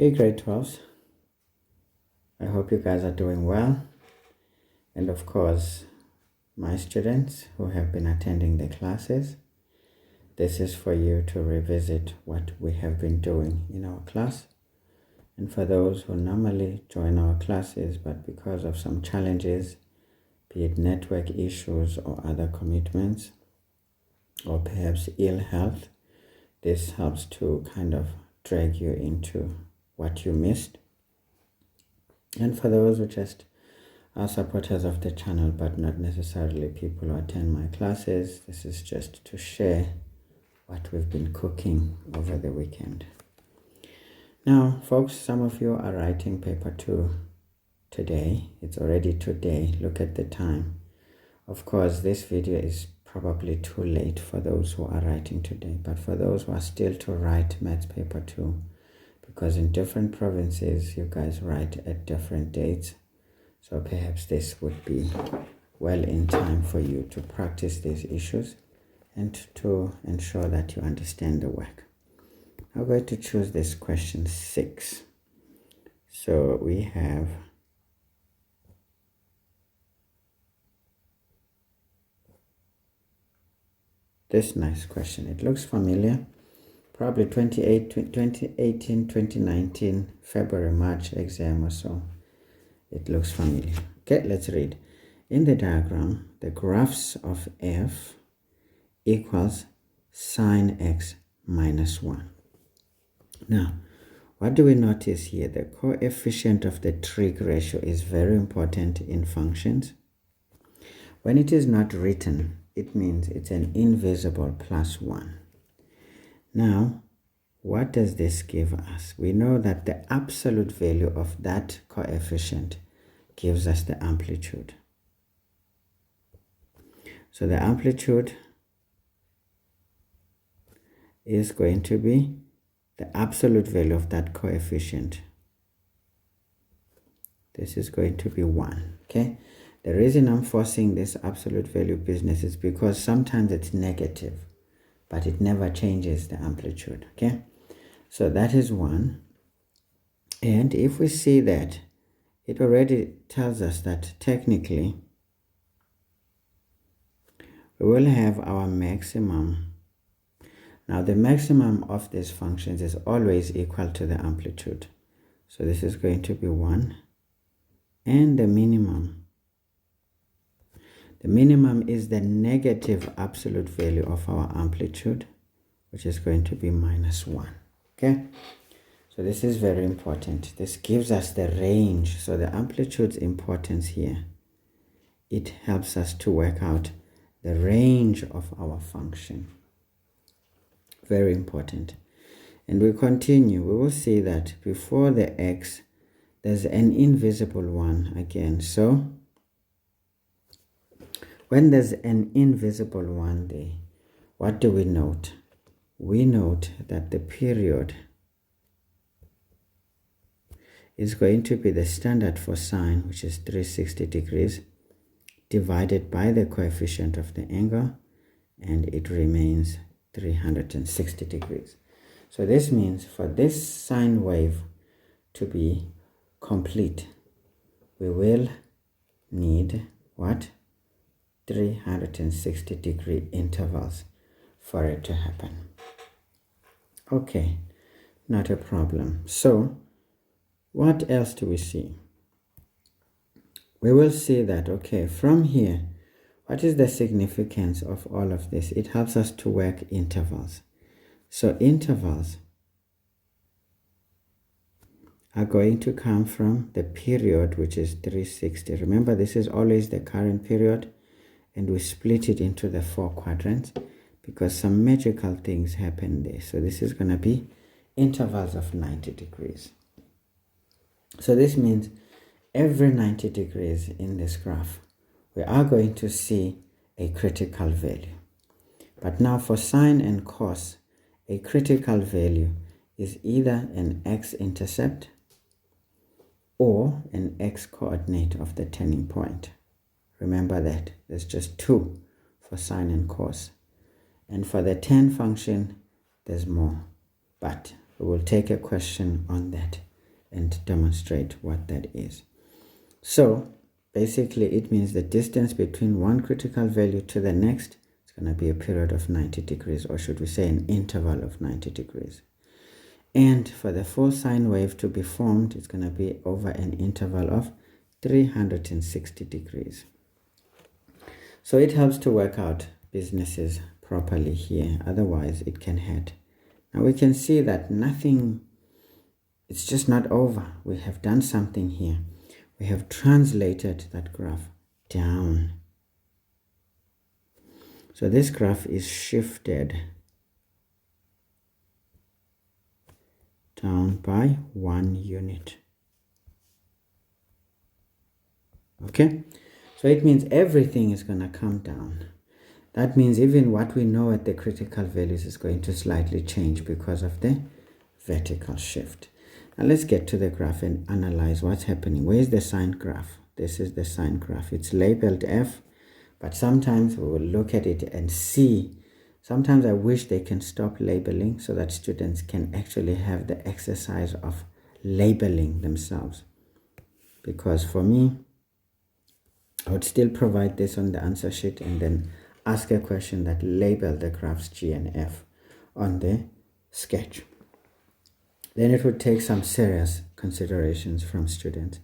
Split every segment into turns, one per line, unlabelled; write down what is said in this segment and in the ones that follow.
Hey grade 12s, I hope you guys are doing well, and of course my students who have been attending the classes, this is for you to revisit what we have been doing in our class. And for those who normally join our classes but because of some challenges, be it network issues or other commitments or perhaps ill health, this helps to kind of drag you into what you missed. And for those who just are supporters of the channel but not necessarily people who attend my classes, this is just to share what we've been cooking over the weekend. Now folks, some of you are writing paper 2 today. It's already today. Look at the time. Of course this video is probably too late for those who are writing today, but for those who are still to write maths paper 2, because in different provinces you guys write at different dates, so perhaps this would be well in time for you to practice these issues and to ensure that you understand the work. I'm going to choose this question 6. So we have this nice question. It looks familiar. Probably 2018, 2019, February, March exam or so. It looks familiar. Okay, let's read. In the diagram, the graphs of f equals sine x minus 1. Now, what do we notice here? The coefficient of the trig ratio is very important in functions. When it is not written, it means it's an invisible plus 1. Now, what does this give us? We know that the absolute value of that coefficient gives us the amplitude. So the amplitude is going to be the absolute value of that coefficient. This is going to be 1, okay? The reason I'm forcing this absolute value business is because sometimes it's negative, but it never changes the amplitude, okay? So that is 1. And if we see that, it already tells us that technically we will have our maximum. Now the maximum of these functions is always equal to the amplitude. So this is going to be 1. And the minimum. The minimum is the negative absolute value of our amplitude, which is going to be minus 1. Okay? So this is very important. This gives us the range. So the amplitude's importance here, it helps us to work out the range of our function. Very important. And we continue. We will see that before the x, there's an invisible 1 again. So when there's an invisible 1 there, what do we note? We note that the period is going to be the standard for sine, which is 360 degrees, divided by the coefficient of the angle, and it remains 360 degrees. So this means for this sine wave to be complete, we will need what? 360 degree intervals for it to happen. Okay, not a problem. So what else do we see? We will see that, okay, from here, what is the significance of all of this? It helps us to work intervals. So intervals are going to come from the period, which is 360. Remember, this is always the current period, and we split it into the 4 quadrants because some magical things happen there. So this is going to be intervals of 90 degrees. So this means every 90 degrees in this graph, we are going to see a critical value. But now for sine and cos, a critical value is either an x-intercept or an x-coordinate of the turning point. Remember that. There's just 2 for sine and cos. And for the tan function, there's more. But we will take a question on that and demonstrate what that is. So basically it means the distance between one critical value to the next is going to be a period of 90 degrees, or should we say an interval of 90 degrees. And for the full sine wave to be formed, it's going to be over an interval of 360 degrees. So it helps to work out businesses properly here, otherwise it can hurt. Now we can see that nothing, it's just not over. We have done something here. We have translated that graph down. So this graph is shifted down by 1 unit. Okay, so it means everything is going to come down. That means even what we know at the critical values is going to slightly change because of the vertical shift. Now let's get to the graph and analyze what's happening. Where's the sine graph? This is the sine graph. It's labeled F, but sometimes we will look at it and see. Sometimes I wish they can stop labeling so that students can actually have the exercise of labeling themselves. Because for me, I would still provide this on the answer sheet and then ask a question that label the graphs G and F on the sketch. Then it would take some serious considerations from students.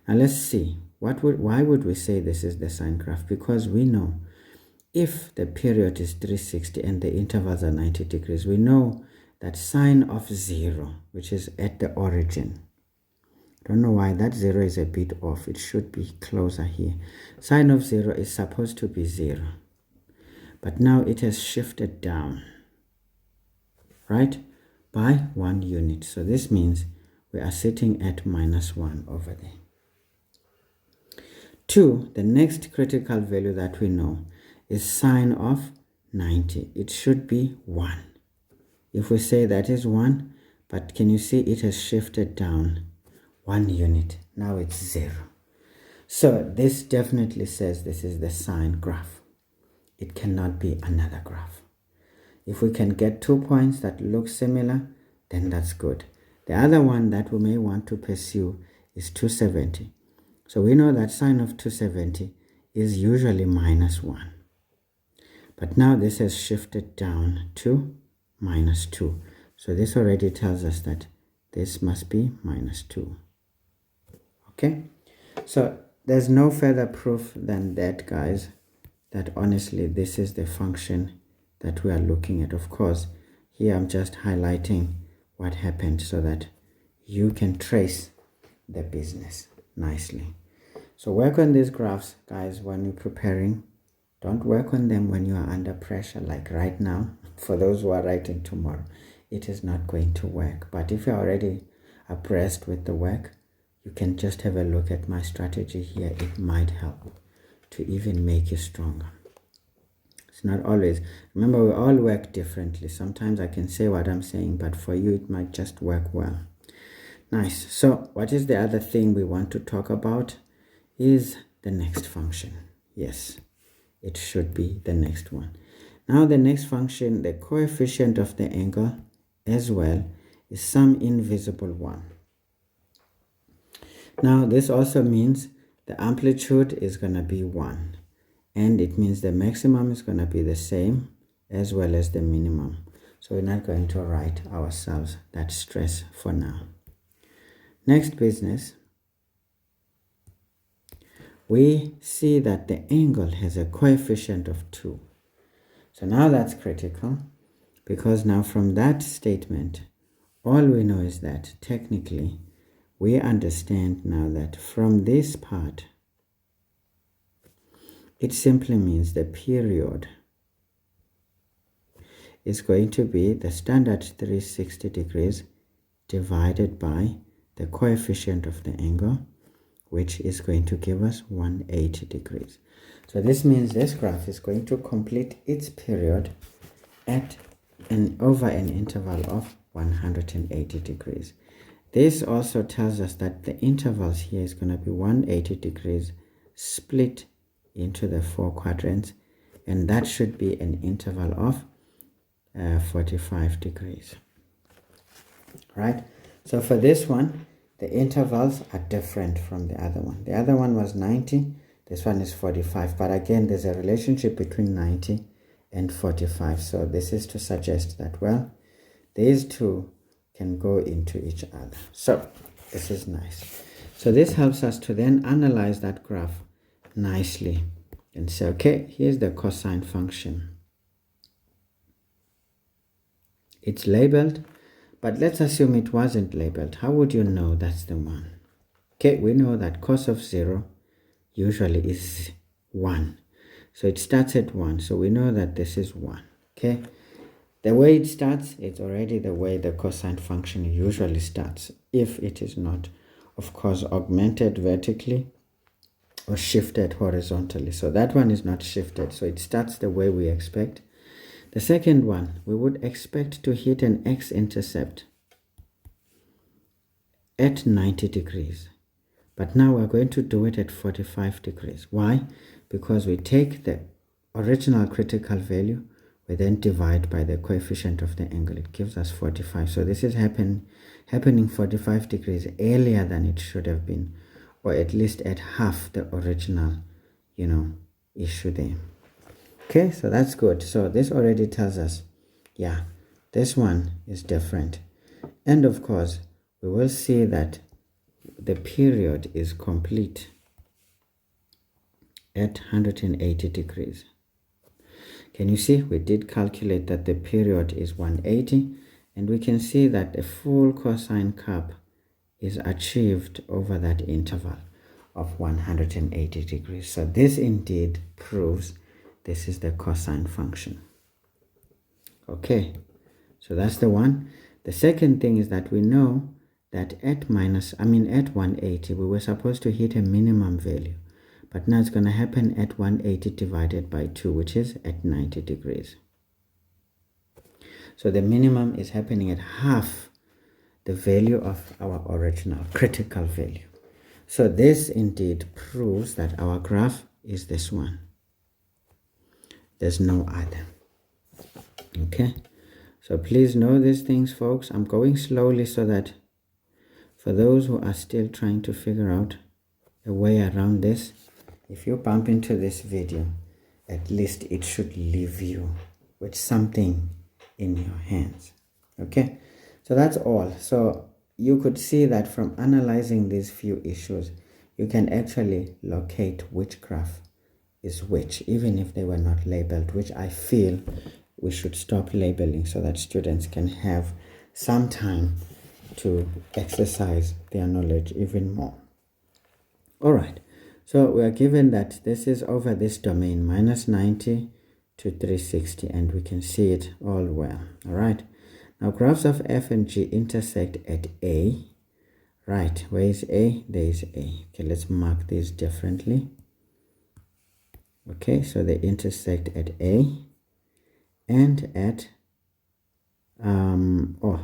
Now let's see, why would we say this is the sine graph? Because we know if the period is 360 and the intervals are 90 degrees, we know that sine of 0, which is at the origin, I don't know why that 0 is a bit off, it should be closer here. Sine of 0 is supposed to be 0, but now it has shifted down, right, by 1 unit. So this means we are sitting at -1 over there. 2, the next critical value that we know is sine of 90. It should be 1. If we say that is 1, but can you see it has shifted down 1 unit? Now it's 0. So this definitely says this is the sine graph. It cannot be another graph. If we can get 2 points that look similar, then that's good. The other one that we may want to pursue is 270. So we know that sine of 270 is usually -1. But now this has shifted down to -2. So this already tells us that this must be -2. Okay? So there's no further proof than that, guys, that honestly this is the function that we are looking at. Of course, here I'm just highlighting what happened so that you can trace the business nicely. So work on these graphs, guys, when you're preparing. Don't work on them when you are under pressure, like right now. For those who are writing tomorrow, it is not going to work. But if you're already abreast with the work, you can just have a look at my strategy here. It might help to even make you stronger. It's not always. Remember, we all work differently. Sometimes I can say what I'm saying, but for you, it might just work well. Nice. So what is the other thing we want to talk about is the next function. Yes, it should be the next one. Now the next function, the coefficient of the angle as well, is some invisible one. Now this also means the amplitude is going to be 1. And it means the maximum is going to be the same as well as the minimum. So we're not going to write ourselves that stress for now. Next business. We see that the angle has a coefficient of 2. So now that's critical, because now from that statement, all we know is that technically we understand now that from this part, it simply means the period is going to be the standard 360 degrees divided by the coefficient of the angle, which is going to give us 180 degrees. So this means this graph is going to complete its period at over an interval of 180 degrees. This also tells us that the intervals here is going to be 180 degrees split into the 4 quadrants, and that should be an interval of 45 degrees. Right? So for this one, the intervals are different from the other one. The other one was 90, this one is 45, but again there's a relationship between 90 and 45, so this is to suggest that, well, these two can go into each other. So this is nice. So this helps us to then analyze that graph nicely and say, okay, here's the cosine function. It's labeled, but let's assume it wasn't labeled. How would you know that's the one? Okay, we know that cos of 0 usually is 1. So it starts at 1. So we know that this is 1. Okay, the way it starts, it's already the way the cosine function usually starts, if it is not, of course, augmented vertically or shifted horizontally. So that one is not shifted, so it starts the way we expect. The second one, we would expect to hit an x-intercept at 90 degrees. But now we're going to do it at 45 degrees. Why? Because we take the original critical value, we then divide by the coefficient of the angle. It gives us 45. So this is happening 45 degrees earlier than it should have been, or at least at half the original, issue there. Okay, so that's good. So this already tells us, yeah, this one is different. And of course, we will see that the period is complete at 180 degrees. Can you see? We did calculate that the period is 180, and we can see that a full cosine curve is achieved over that interval of 180 degrees. So this indeed proves this is the cosine function. Okay, so that's the one. The second thing is that we know that at 180, we were supposed to hit a minimum value. But now it's going to happen at 180 divided by 2, which is at 90 degrees. So the minimum is happening at half the value of our original critical value. So this indeed proves that our graph is this one. There's no other. Okay, so please know these things, folks. I'm going slowly so that for those who are still trying to figure out a way around this, if you bump into this video, at least it should leave you with something in your hands. Okay, so that's all. So you could see that from analyzing these few issues, you can actually locate which graph is which, even if they were not labeled, which I feel we should stop labeling so that students can have some time to exercise their knowledge even more. All right, so we are given that this is over this domain, minus 90 to 360, and we can see it all well. All right, now graphs of f and g intersect at A. Right, where is A? There is A. Okay, let's mark these differently. Okay, so they intersect at A and at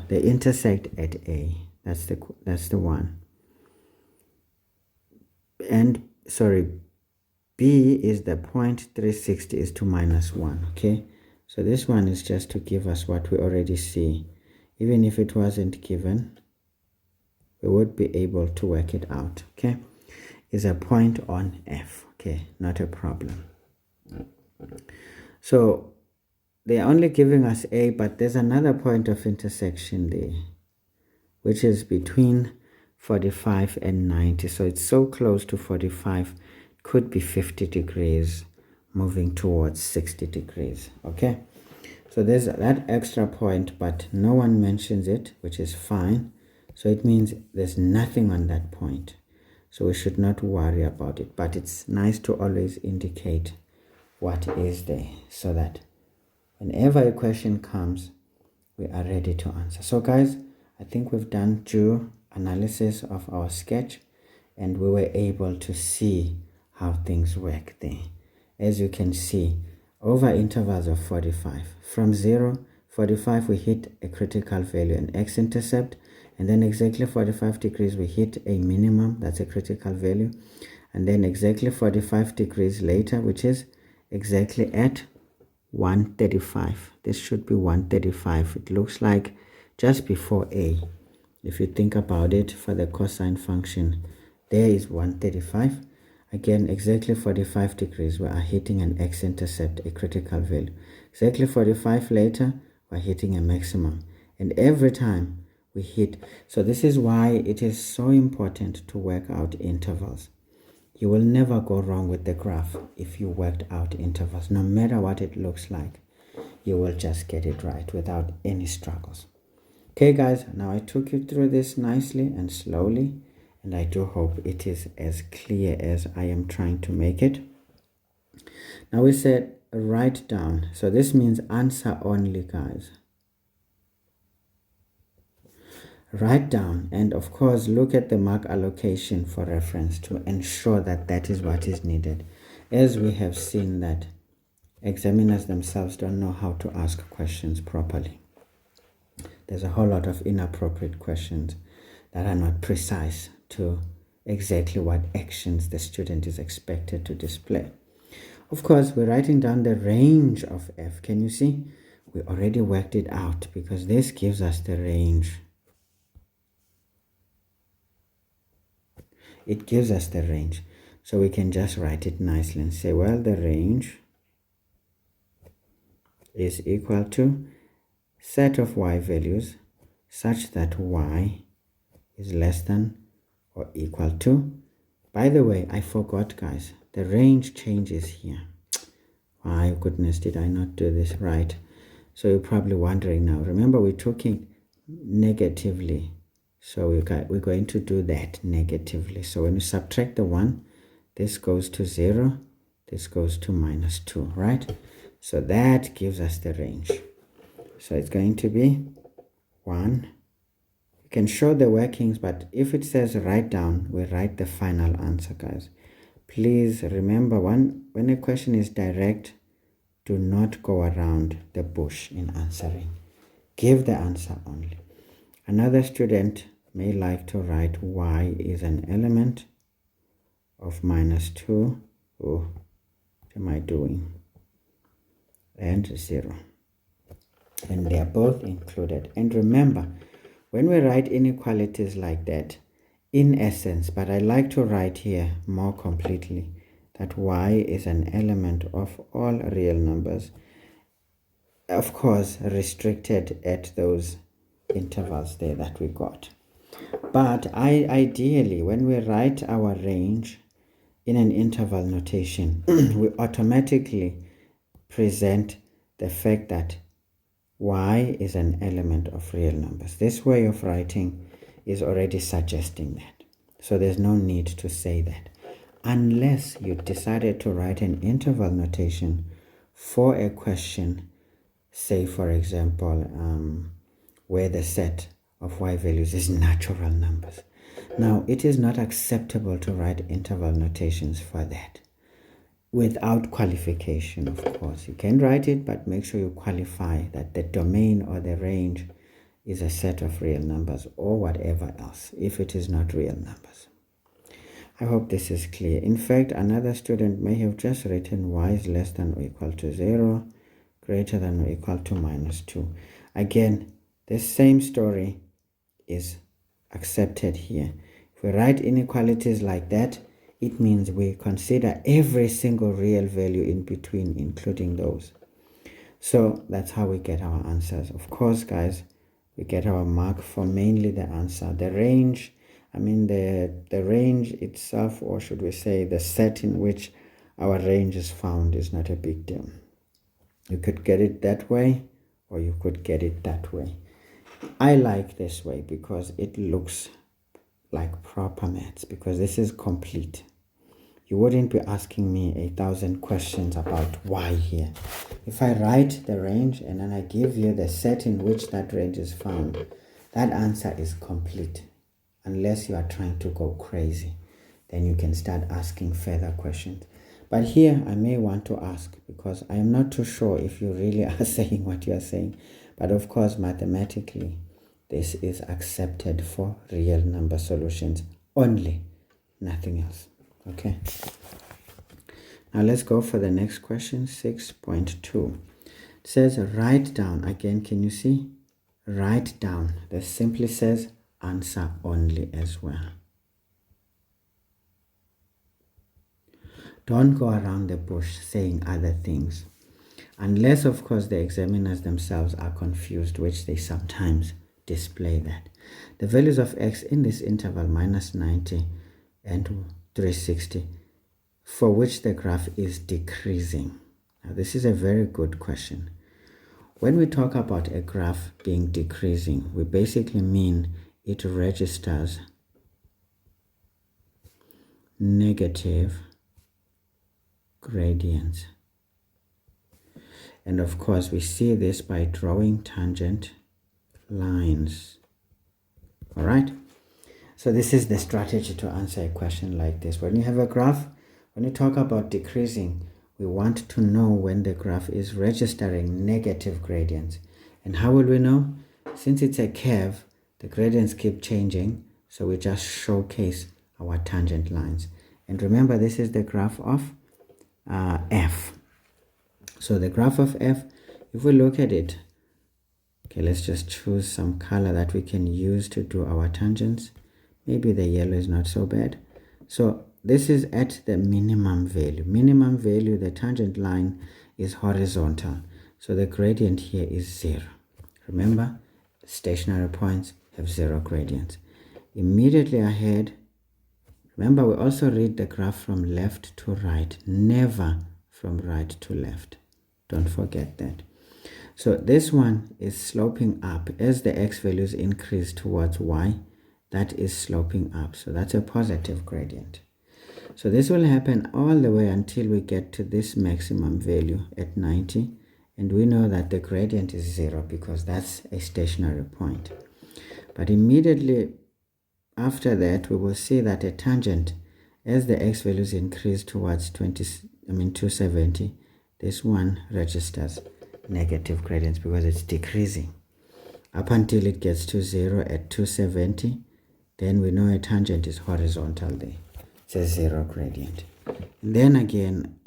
they intersect at A. That's the one. And sorry, B is the point 360 is to minus 1. Okay, so this one is just to give us what we already see. Even if it wasn't given, we would be able to work it out. Okay, is a point on F. Okay, not a problem. So they're only giving us A, but there's another point of intersection there, which is between 45 and 90. So it's so close to 45, could be 50 degrees moving towards 60 degrees. Okay, so there's that extra point, but no one mentions it, which is fine. So it means there's nothing on that point, so we should not worry about it. But it's nice to always indicate what is there, so that whenever a question comes, we are ready to answer. So guys, I think we've done due analysis of our sketch, and we were able to see how things work there. As you can see, over intervals of 45, from 45 we hit a critical value, an x-intercept, and then exactly 45 degrees we hit a minimum, that's a critical value, and then exactly 45 degrees later, which is exactly at 135. This should be 135. It looks like just before A. If you think about it, for the cosine function, there is 135. Again, exactly 45 degrees, we are hitting an x-intercept, a critical value. Exactly 45 later, we're hitting a maximum. And every time we hit, so this is why it is so important to work out intervals. You will never go wrong with the graph if you worked out intervals. No matter what it looks like, you will just get it right without any struggles. Okay guys, now I took you through this nicely and slowly, and I do hope it is as clear as I am trying to make it. Now we said write down, so this means answer only, guys. Write down, and of course look at the mark allocation for reference to ensure that that is what is needed, as we have seen that examiners themselves don't know how to ask questions properly. There's a whole lot of inappropriate questions that are not precise to exactly what actions the student is expected to display. Of course, we're writing down the range of f. Can you see? We already worked it out because this gives us the range. It gives us the range. So we can just write it nicely and say, well, the range is equal to set of y values such that y is less than or equal to. By the way, I forgot, guys, the range changes here. My goodness, did I not do this right? So you're probably wondering now. Remember, we took it negatively, so we're going to do that negatively. So when you subtract the 1, this goes to 0, this goes to -2, right? So that gives us the range. So it's going to be 1. You can show the workings, but if it says write down, we write the final answer, guys. Please remember, when a question is direct, do not go around the bush in answering. Give the answer only. Another student may like to write y is an element of -2. Oh, what am I doing? And 0. And they are both included. And remember, when we write inequalities like that, in essence, but I like to write here more completely, that y is an element of all real numbers, of course restricted at those intervals there that we got. But ideally, when we write our range in an interval notation, we automatically present the fact that y is an element of real numbers. This way of writing is already suggesting that. So there's no need to say that. Unless you decided to write an interval notation for a question, say for example, where the set of y values is natural numbers. Now, it is not acceptable to write interval notations for that. Without qualification, of course. You can write it, but make sure you qualify that the domain or the range is a set of real numbers or whatever else, if it is not real numbers. I hope this is clear. In fact, another student may have just written y is less than or equal to 0, greater than or equal to -2. Again, the same story is accepted here. If we write inequalities like that, it means we consider every single real value in between, including those. So that's how we get our answers. Of course, guys, we get our mark for mainly the answer. The range, I mean the range itself, or should we say the set in which our range is found, is not a big deal. You could get it that way, or you could get it that way. I like this way because it looks like proper maths, because this is complete. You wouldn't be asking me 1,000 questions about y here. If I write the range and then I give you the set in which that range is found, that answer is complete. Unless you are trying to go crazy, then you can start asking further questions. But here I may want to ask, because I am not too sure if you really are saying what you are saying. But of course, mathematically, this is accepted for real number solutions only, nothing else. Okay. Now let's go for the next question, 6.2. It says write down. Again, can you see? Write down. This simply says answer only as well. Don't go around the bush saying other things. Unless, of course, the examiners themselves are confused, which they sometimes display that. The values of x in this interval minus 90 and 360, for which the graph is decreasing. Now, this is a very good question. When we talk about a graph being decreasing, we basically mean it registers negative gradients. And of course, we see this by drawing tangent lines. All right. So this is the strategy to answer a question like this. When you have a graph, when you talk about decreasing, we want to know when the graph is registering negative gradients. And how will we know? Since it's a curve, the gradients keep changing, so we just showcase our tangent lines. And remember, this is the graph of f. So the graph of f, if we look at it, okay, let's just choose some color that we can use to do our tangents. Maybe the yellow is not so bad. So this is at the minimum value. Minimum value, the tangent line is horizontal. So the gradient here is 0. Remember, stationary points have 0 gradients. Immediately ahead, remember we also read the graph from left to right, never from right to left. Don't forget that. So this one is sloping up. As the x values increase towards y, that is sloping up. So that's a positive gradient. So this will happen all the way until we get to this maximum value at 90. And we know that the gradient is 0 because that's a stationary point. But immediately after that, we will see that a tangent, as the x values increase towards 270, this one registers negative gradients because it's decreasing. Up until it gets to 0 at 270, then we know a tangent is horizontal there. It's a 0 gradient. And then again,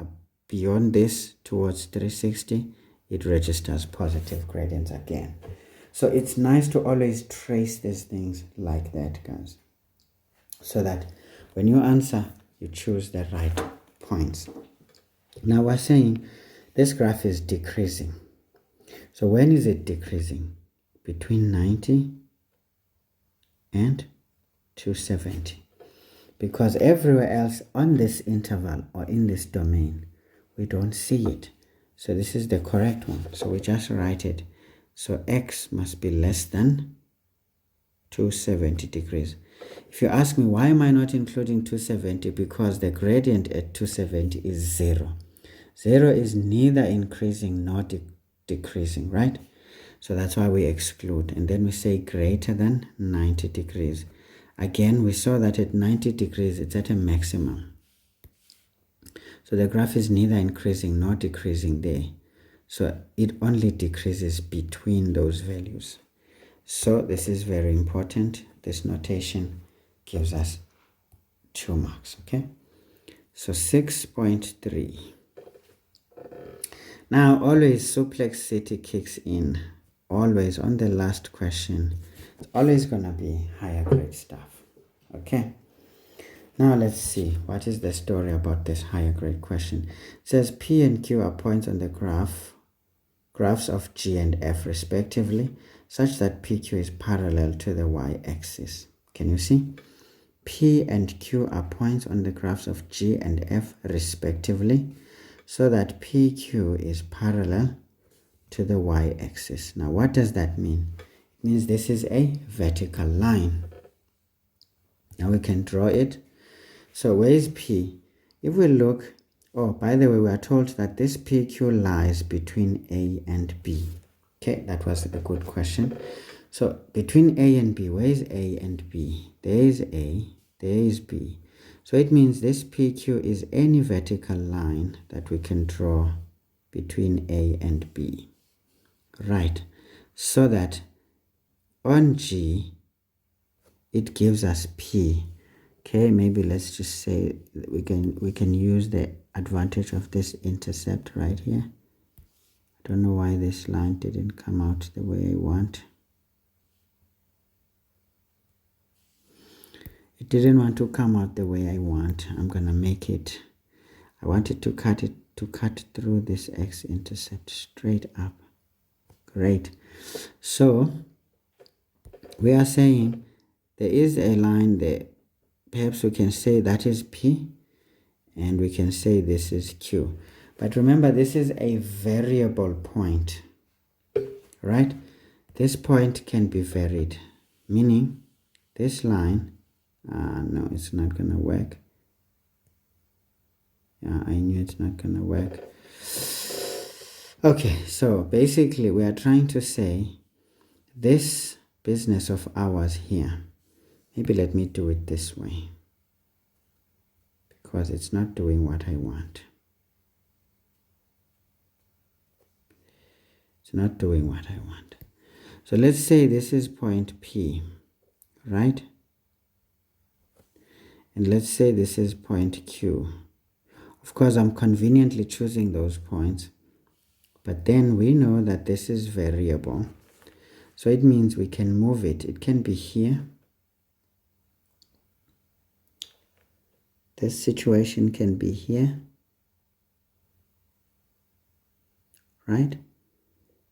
beyond this, towards 360, it registers positive gradients again. So it's nice to always trace these things like that, guys, so that when you answer, you choose the right points. Now we're saying this graph is decreasing. So when is it decreasing? Between 90 and 270. Because everywhere else on this interval or in this domain, we don't see it. So this is the correct one. So we just write it. So x must be less than 270 degrees. If you ask me, why am I not including 270? Because the gradient at 270 is 0. 0 is neither increasing nor decreasing, right? So that's why we exclude. And then we say greater than 90 degrees. Again, we saw that at 90 degrees, it's at a maximum. So the graph is neither increasing nor decreasing there. So it only decreases between those values. So this is very important. This notation gives us 2 marks, okay? So 6.3. Now, always suplexity kicks in. Always on the last question. It's always going to be higher grade stuff, okay? Now let's see, what is the story about this higher grade question? It says P and Q are points on the graphs of G and F respectively, such that PQ is parallel to the y-axis. Can you see? P and Q are points on the graphs of G and F respectively, so that PQ is parallel to the y-axis. Now what does that mean? It means this is a vertical line. Now we can draw it. So where is P? If we look, oh, by the way, we are told that this PQ lies between A and B. Okay, that was a good question. So between A and B, where is A and B? There is A, there is B. So it means this PQ is any vertical line that we can draw between A and B. Right, so that on G, it gives us P. Okay, maybe let's just say we can use the advantage of this intercept right here. I don't know why this line didn't come out the way I want. It didn't want to come out the way I want. I'm gonna make it, I wanted to cut through this x-intercept straight up. Great. So we are saying there is a line there. Perhaps we can say that is P, and we can say this is Q. But remember, this is a variable point, right? This point can be varied, meaning this line, no, it's not going to work. Yeah, I knew it's not going to work. Okay, so basically we are trying to say this business of ours here, maybe let me do it this way, because it's not doing what I want. It's not doing what I want. So let's say this is point P, right? And let's say this is point Q. Of course, I'm conveniently choosing those points, but then we know that this is variable. So it means we can move it. It can be here. This situation can be here, right?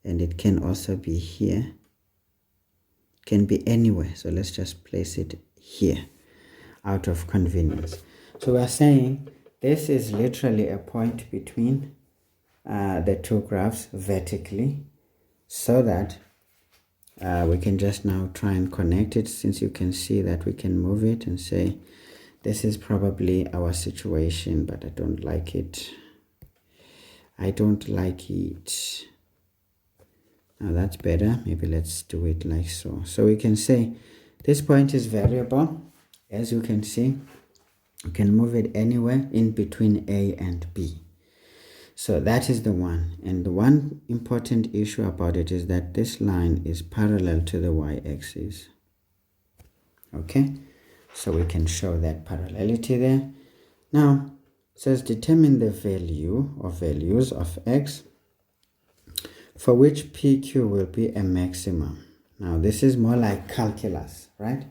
And it can also be here. It can be anywhere. So let's just place it here out of convenience. So we're saying this is literally a point between the two graphs vertically, so that we can just now try and connect it, since you can see that we can move it and say this is probably our situation, but I don't like it. I don't like it. Now that's better. Maybe let's do it like so. So we can say this point is variable. As you can see, you can move it anywhere in between A and B. So that is the one. And the one important issue about it is that this line is parallel to the y-axis. Okay, so we can show that parallelity there. Now, it says determine the value or values of x for which PQ will be a maximum. Now, this is more like calculus, right?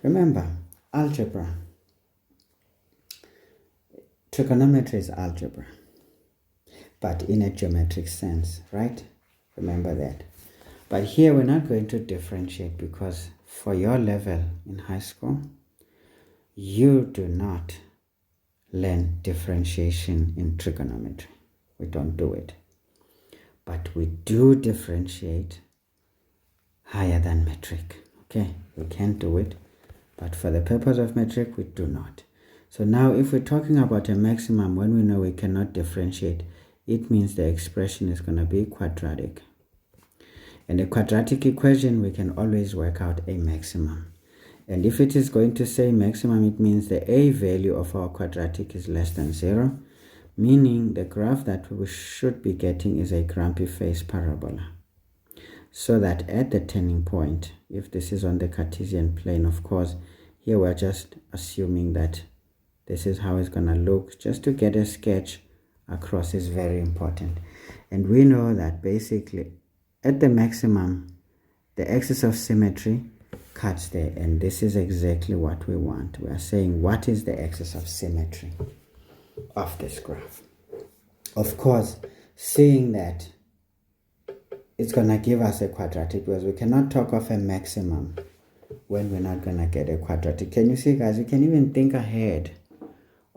Remember, algebra. Trigonometry is algebra, but in a geometric sense, right? Remember that. But here we're not going to differentiate, because for your level in high school, you do not learn differentiation in trigonometry. We don't do it. But we do differentiate higher than metric. Okay, we can do it, but for the purpose of metric, we do not. So now if we're talking about a maximum, when we know we cannot differentiate, it means the expression is going to be quadratic. And a quadratic equation, we can always work out a maximum. And if it is going to say maximum, it means the a value of our quadratic is less than 0, meaning the graph that we should be getting is a grumpy face parabola. So that at the turning point, if this is on the Cartesian plane, of course, here we're just assuming that this is how it's going to look. Just to get a sketch across is very important. And we know that basically at the maximum, the axis of symmetry cuts there, and this is exactly what we want. We are saying, what is the axis of symmetry of this graph? Of course, seeing that it's going to give us a quadratic, because we cannot talk of a maximum when we're not going to get a quadratic. Can you see, guys? You can even think ahead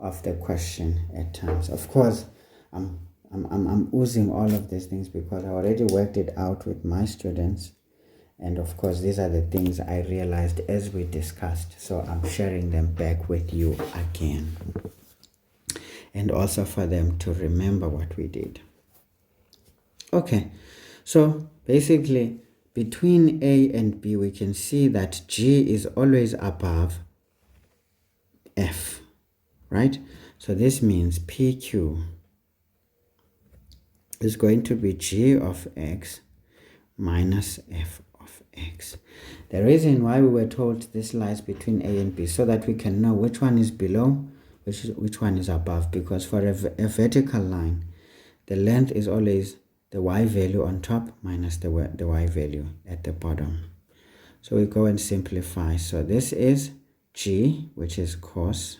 of the question at times. Of course, I'm oozing all of these things because I already worked it out with my students. And of course, these are the things I realized as we discussed. So I'm sharing them back with you again. And also for them to remember what we did. Okay, so basically between A and B, we can see that G is always above F, right? So this means PQ is going to be G of X minus F of X. The reason why we were told this lies between A and B, so that we can know which one is below, which one is above, because for a vertical line, the length is always the y value on top minus the y value at the bottom. So we go and simplify. So this is g, which is cos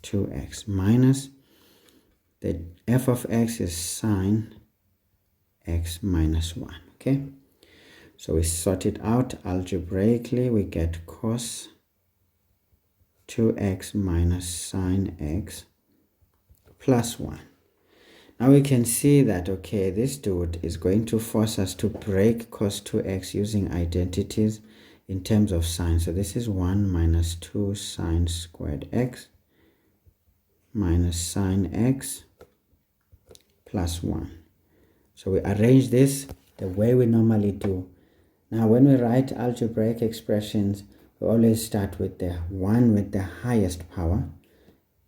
2x, minus the f of x is sine x minus 1. Okay, so we sort it out algebraically. We get cos 2x minus sine x plus 1. Now we can see that, okay, this dude is going to force us to break cos 2x using identities in terms of sine. So this is 1 minus 2 sine squared x minus sine x plus 1. So we arrange this the way we normally do. Now when we write algebraic expressions, we always start with the one with the highest power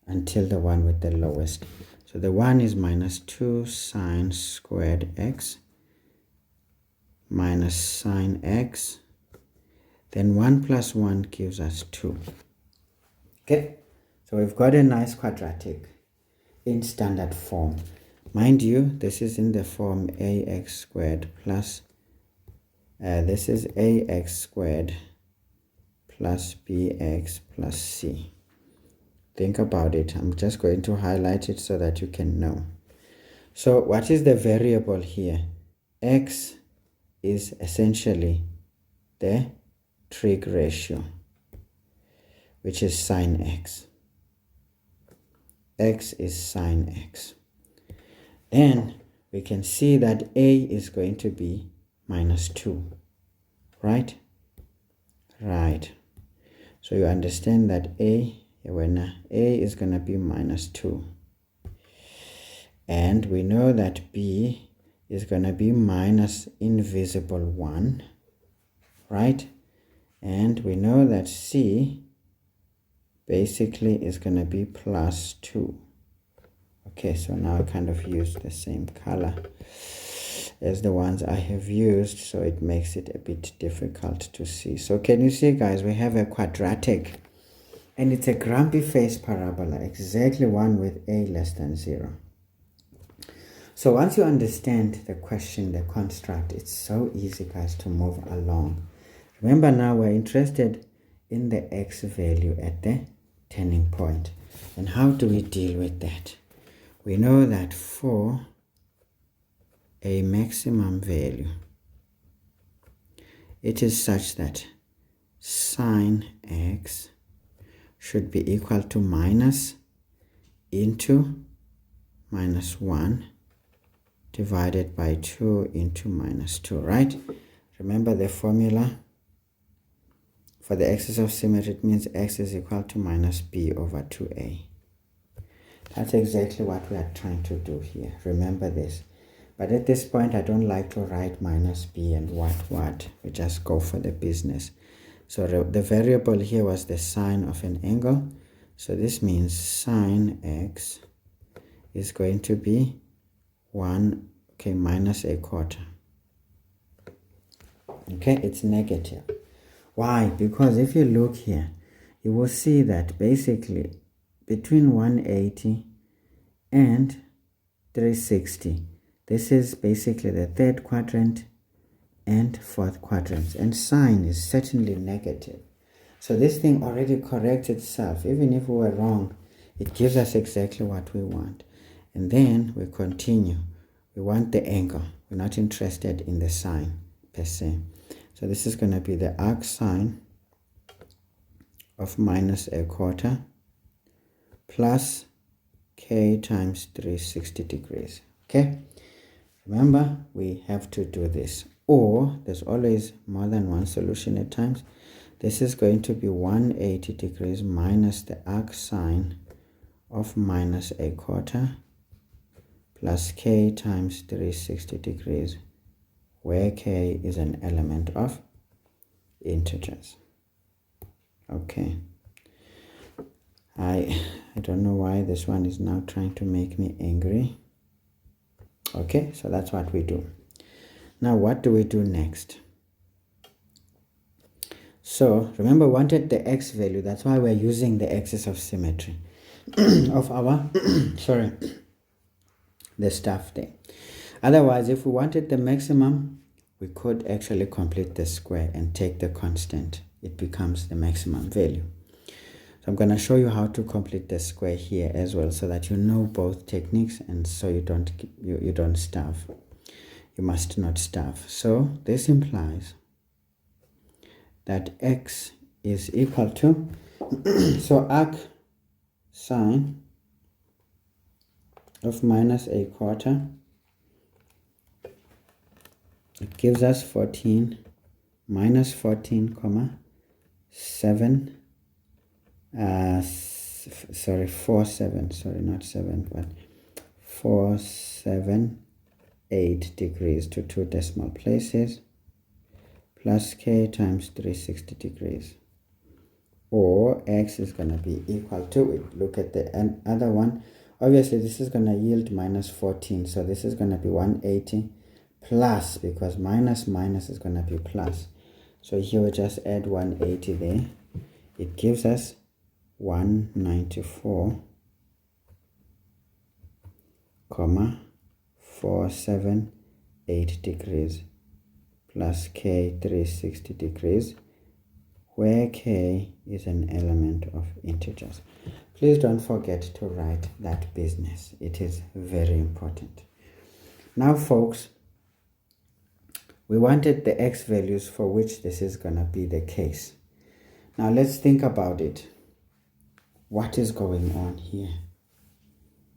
until the one with the lowest. So the 1 is minus 2 sine squared x minus sine x. Then 1 plus 1 gives us 2. Okay, so we've got a nice quadratic in standard form. Mind you, this is in the form ax squared plus, this is ax squared plus bx plus c. Think about it. I'm just going to highlight it so that you can know. So what is the variable here? X is essentially the trig ratio, which is sine x. X is sine x. Then we can see that a is going to be minus 2, right? Right. So you understand that a is going to be minus 2. And we know that b is going to be minus invisible 1, right? And we know that c basically is going to be plus 2. Okay, so now I kind of use the same color as the ones I have used, so it makes it a bit difficult to see. So can you see, guys, we have a quadratic, and it's a grumpy face parabola, exactly one with a less than 0. So once you understand the question, the construct, it's so easy, guys, to move along. Remember, now we're interested in the x value at the turning point. And how do we deal with that? We know that for a maximum value, it is such that sine x should be equal to minus into minus 1 divided by 2 into minus 2, right? Remember the formula for the axis of symmetry. It means x is equal to minus b over 2a. That's exactly what we are trying to do here. Remember this. But at this point, I don't like to write minus b and what. We just go for the business. So the variable here was the sine of an angle. So this means sine x is going to be 1, okay, minus a quarter. Okay, it's negative. Why? Because if you look here, you will see that basically between 180 and 360, this is basically the third quadrant and fourth quadrants, and sine is certainly negative. So this thing already corrects itself. Even if we were wrong, it gives us exactly what we want. And then we continue. We want the angle. We're not interested in the sine per se. So this is going to be the arc sine of minus a quarter plus k times 360 degrees. Okay, remember we have to do this, or there's always more than one solution at times. This is going to be 180 degrees minus the arc sine of minus a quarter plus k times 360 degrees, where k is an element of integers. Okay, I don't know why this one is now trying to make me angry. Okay, so that's what we do. Now what do we do next? So remember, we wanted the x value. That's why we're using the axis of symmetry of our the stuff there. Otherwise, if we wanted the maximum, we could actually complete the square and take the constant. It becomes the maximum value. So I'm going to show you how to complete the square here as well, so that you know both techniques, and so you don't starve. You must not starve. So this implies that x is equal to so arc sine of minus a quarter, it gives us 14 minus 14 comma 7 47, sorry, not 7, but 478 degrees to 2 decimal places, plus k times 360 degrees, or x is going to be equal to, look at the other one, obviously this is going to yield minus 14, so this is going to be 180 plus, because minus is going to be plus, so here we just add 180 there, it gives us 194 comma 478 degrees plus k 360 degrees, where k is an element of integers. Please don't forget to write that business. It is very important. Now folks, we wanted the x values for which this is going to be the case. Now let's think about it. What is going on here?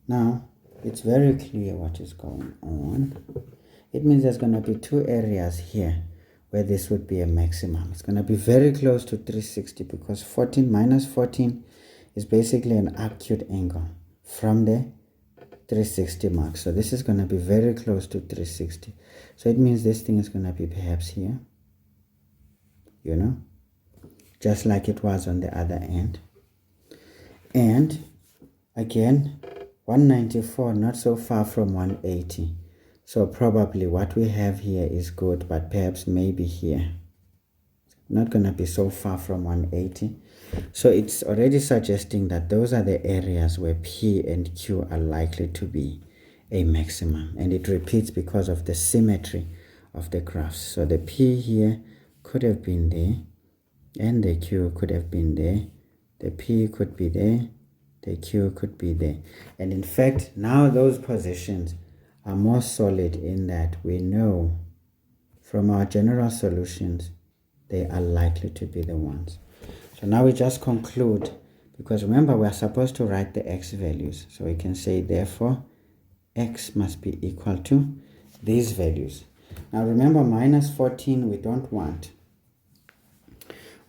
Now it's very clear what is going on. It means there's going to be two areas here where this would be a maximum. It's going to be very close to 360, because 14 minus 14 is basically an acute angle from the 360 mark. So this is going to be very close to 360. So it means this thing is going to be perhaps here, you know, just like it was on the other end. And again, 194, not so far from 180. So probably what we have here is good, but perhaps maybe here. Not going to be so far from 180. So it's already suggesting that those are the areas where P and Q are likely to be a maximum. And it repeats because of the symmetry of the graphs. So the P here could have been there, and the Q could have been there. The P could be there, the Q could be there. And in fact, now those positions are more solid in that we know from our general solutions they are likely to be the ones. So now we just conclude, because remember we are supposed to write the x values. So we can say therefore x must be equal to these values. Now remember, minus 14 we don't want.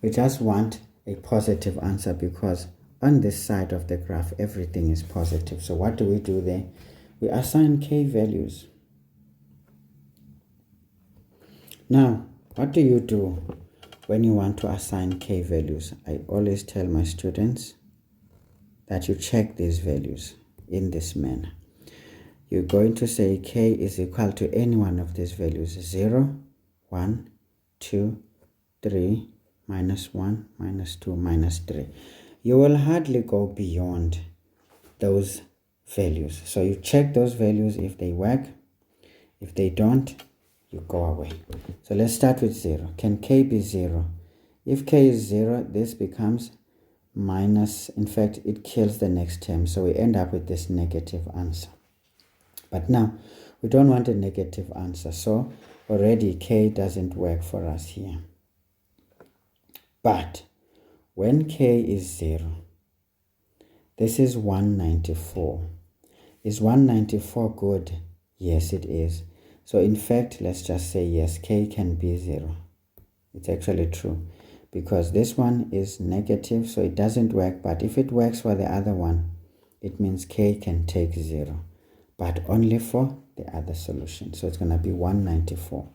We just want a positive answer, because on this side of the graph everything is positive. So what do we do there? We assign k values. Now what do you do when you want to assign k values? I always tell my students that you check these values in this manner. You're going to say k is equal to any one of these values: 0, 1, 2, 3, minus 1, minus 2, minus 3. You will hardly go beyond those values. So you check those values. If they work, if they don't, you go away. So let's start with 0. Can k be 0? If k is 0, this becomes minus. In fact, it kills the next term. So we end up with this negative answer. But now we don't want a negative answer. So already k doesn't work for us here. But when k is 0, this is 194. Is 194 good? Yes, it is. So in fact, let's just say yes, k can be 0. It's actually true, because this one is negative, so it doesn't work. But if it works for the other one, it means k can take 0, but only for the other solution. So it's going to be 194.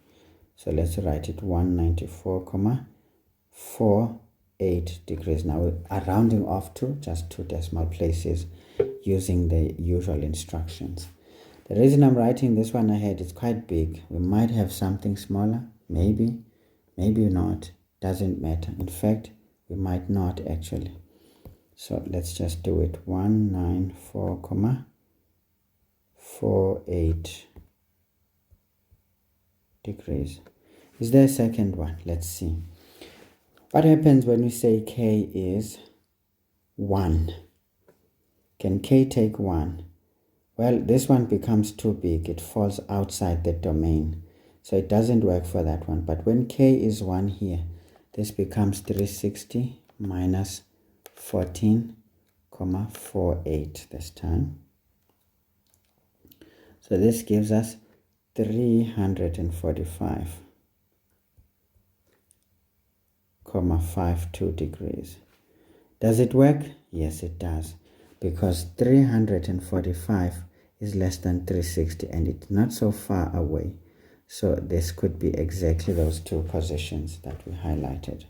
So let's write it 194,48 degrees. Now we are rounding off to just 2 decimal places using the usual instructions. The reason I'm writing this one ahead is quite big. We might have something smaller, maybe not, doesn't matter. In fact, we might not actually. So let's just do it. 194,48 degrees. Is there a second one? Let's see. What happens when we say k is 1. Can k take 1? Well, this one becomes too big. It falls outside the domain. So it doesn't work for that one. But when k is 1 here, this becomes 360 minus 14,48 this time. So this gives us 345,52 degrees. Does it work? Yes, it does. Because 345 is less than 360 and it's not so far away. So this could be exactly those two positions that we highlighted.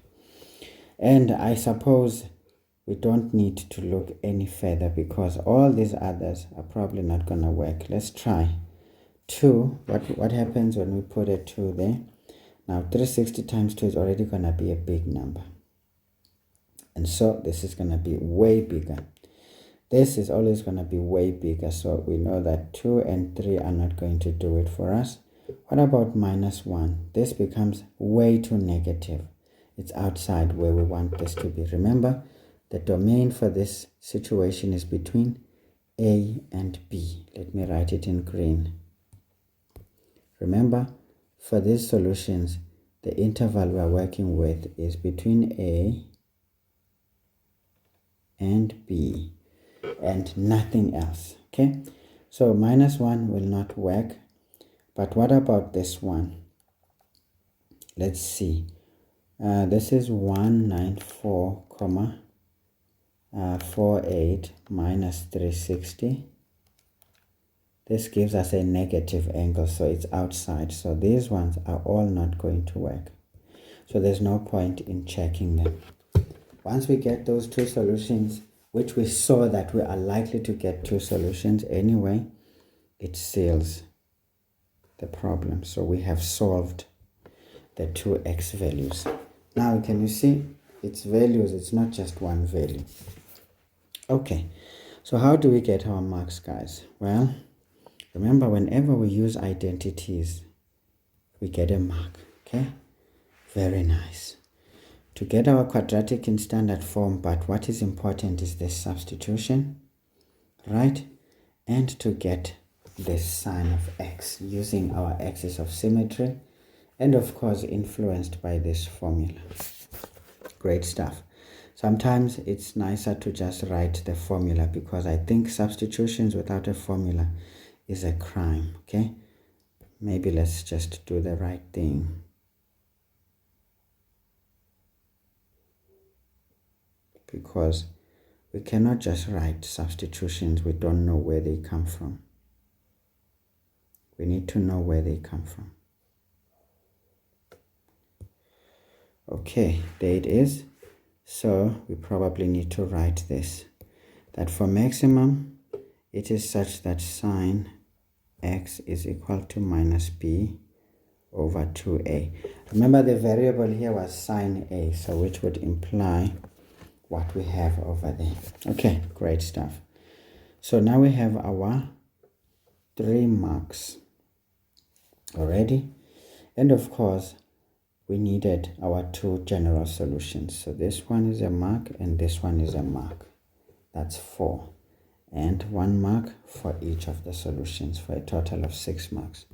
And I suppose we don't need to look any further because all these others are probably not going to work. Let's try 2. What happens when we put a 2 there? Now 360 times 2 is already going to be a big number. And so this is going to be way bigger. This is always going to be way bigger. So we know that 2 and 3 are not going to do it for us. What about minus 1? This becomes way too negative. It's outside where we want this to be. Remember, the domain for this situation is between A and B. Let me write it in green. Remember, for these solutions, the interval we are working with is between A and B and nothing else. Okay, so minus 1 will not work. But what about this one? Let's see. This is 194,48 minus 360. This gives us a negative angle, so it's outside. So these ones are all not going to work. So there's no point in checking them. Once we get those two solutions, which we saw that we are likely to get two solutions anyway, it seals the problem. So we have solved the two x values. Now can you see its values? It's not just one value. Okay, so how do we get our marks, guys? Well, remember, whenever we use identities, we get a mark. Okay, very nice. To get our quadratic in standard form, but what is important is the substitution, right? And to get the sign of x using our axis of symmetry, and of course influenced by this formula. Great stuff. Sometimes it's nicer to just write the formula because I think substitutions without a formula is a crime. Okay, maybe let's just do the right thing. Because we cannot just write substitutions we don't know where they come from. We need to know where they come from. Okay, there it is. So we probably need to write this. That for maximum, it is such that sine x is equal to minus b over 2a. Remember, the variable here was sine a, so which would imply what we have over there. Okay, great stuff. So now we have our 3 marks already, and of course we needed our 2 general solutions. So this one is a mark and this one is a mark. That's 4, and 1 mark for each of the solutions for a total of 6 marks.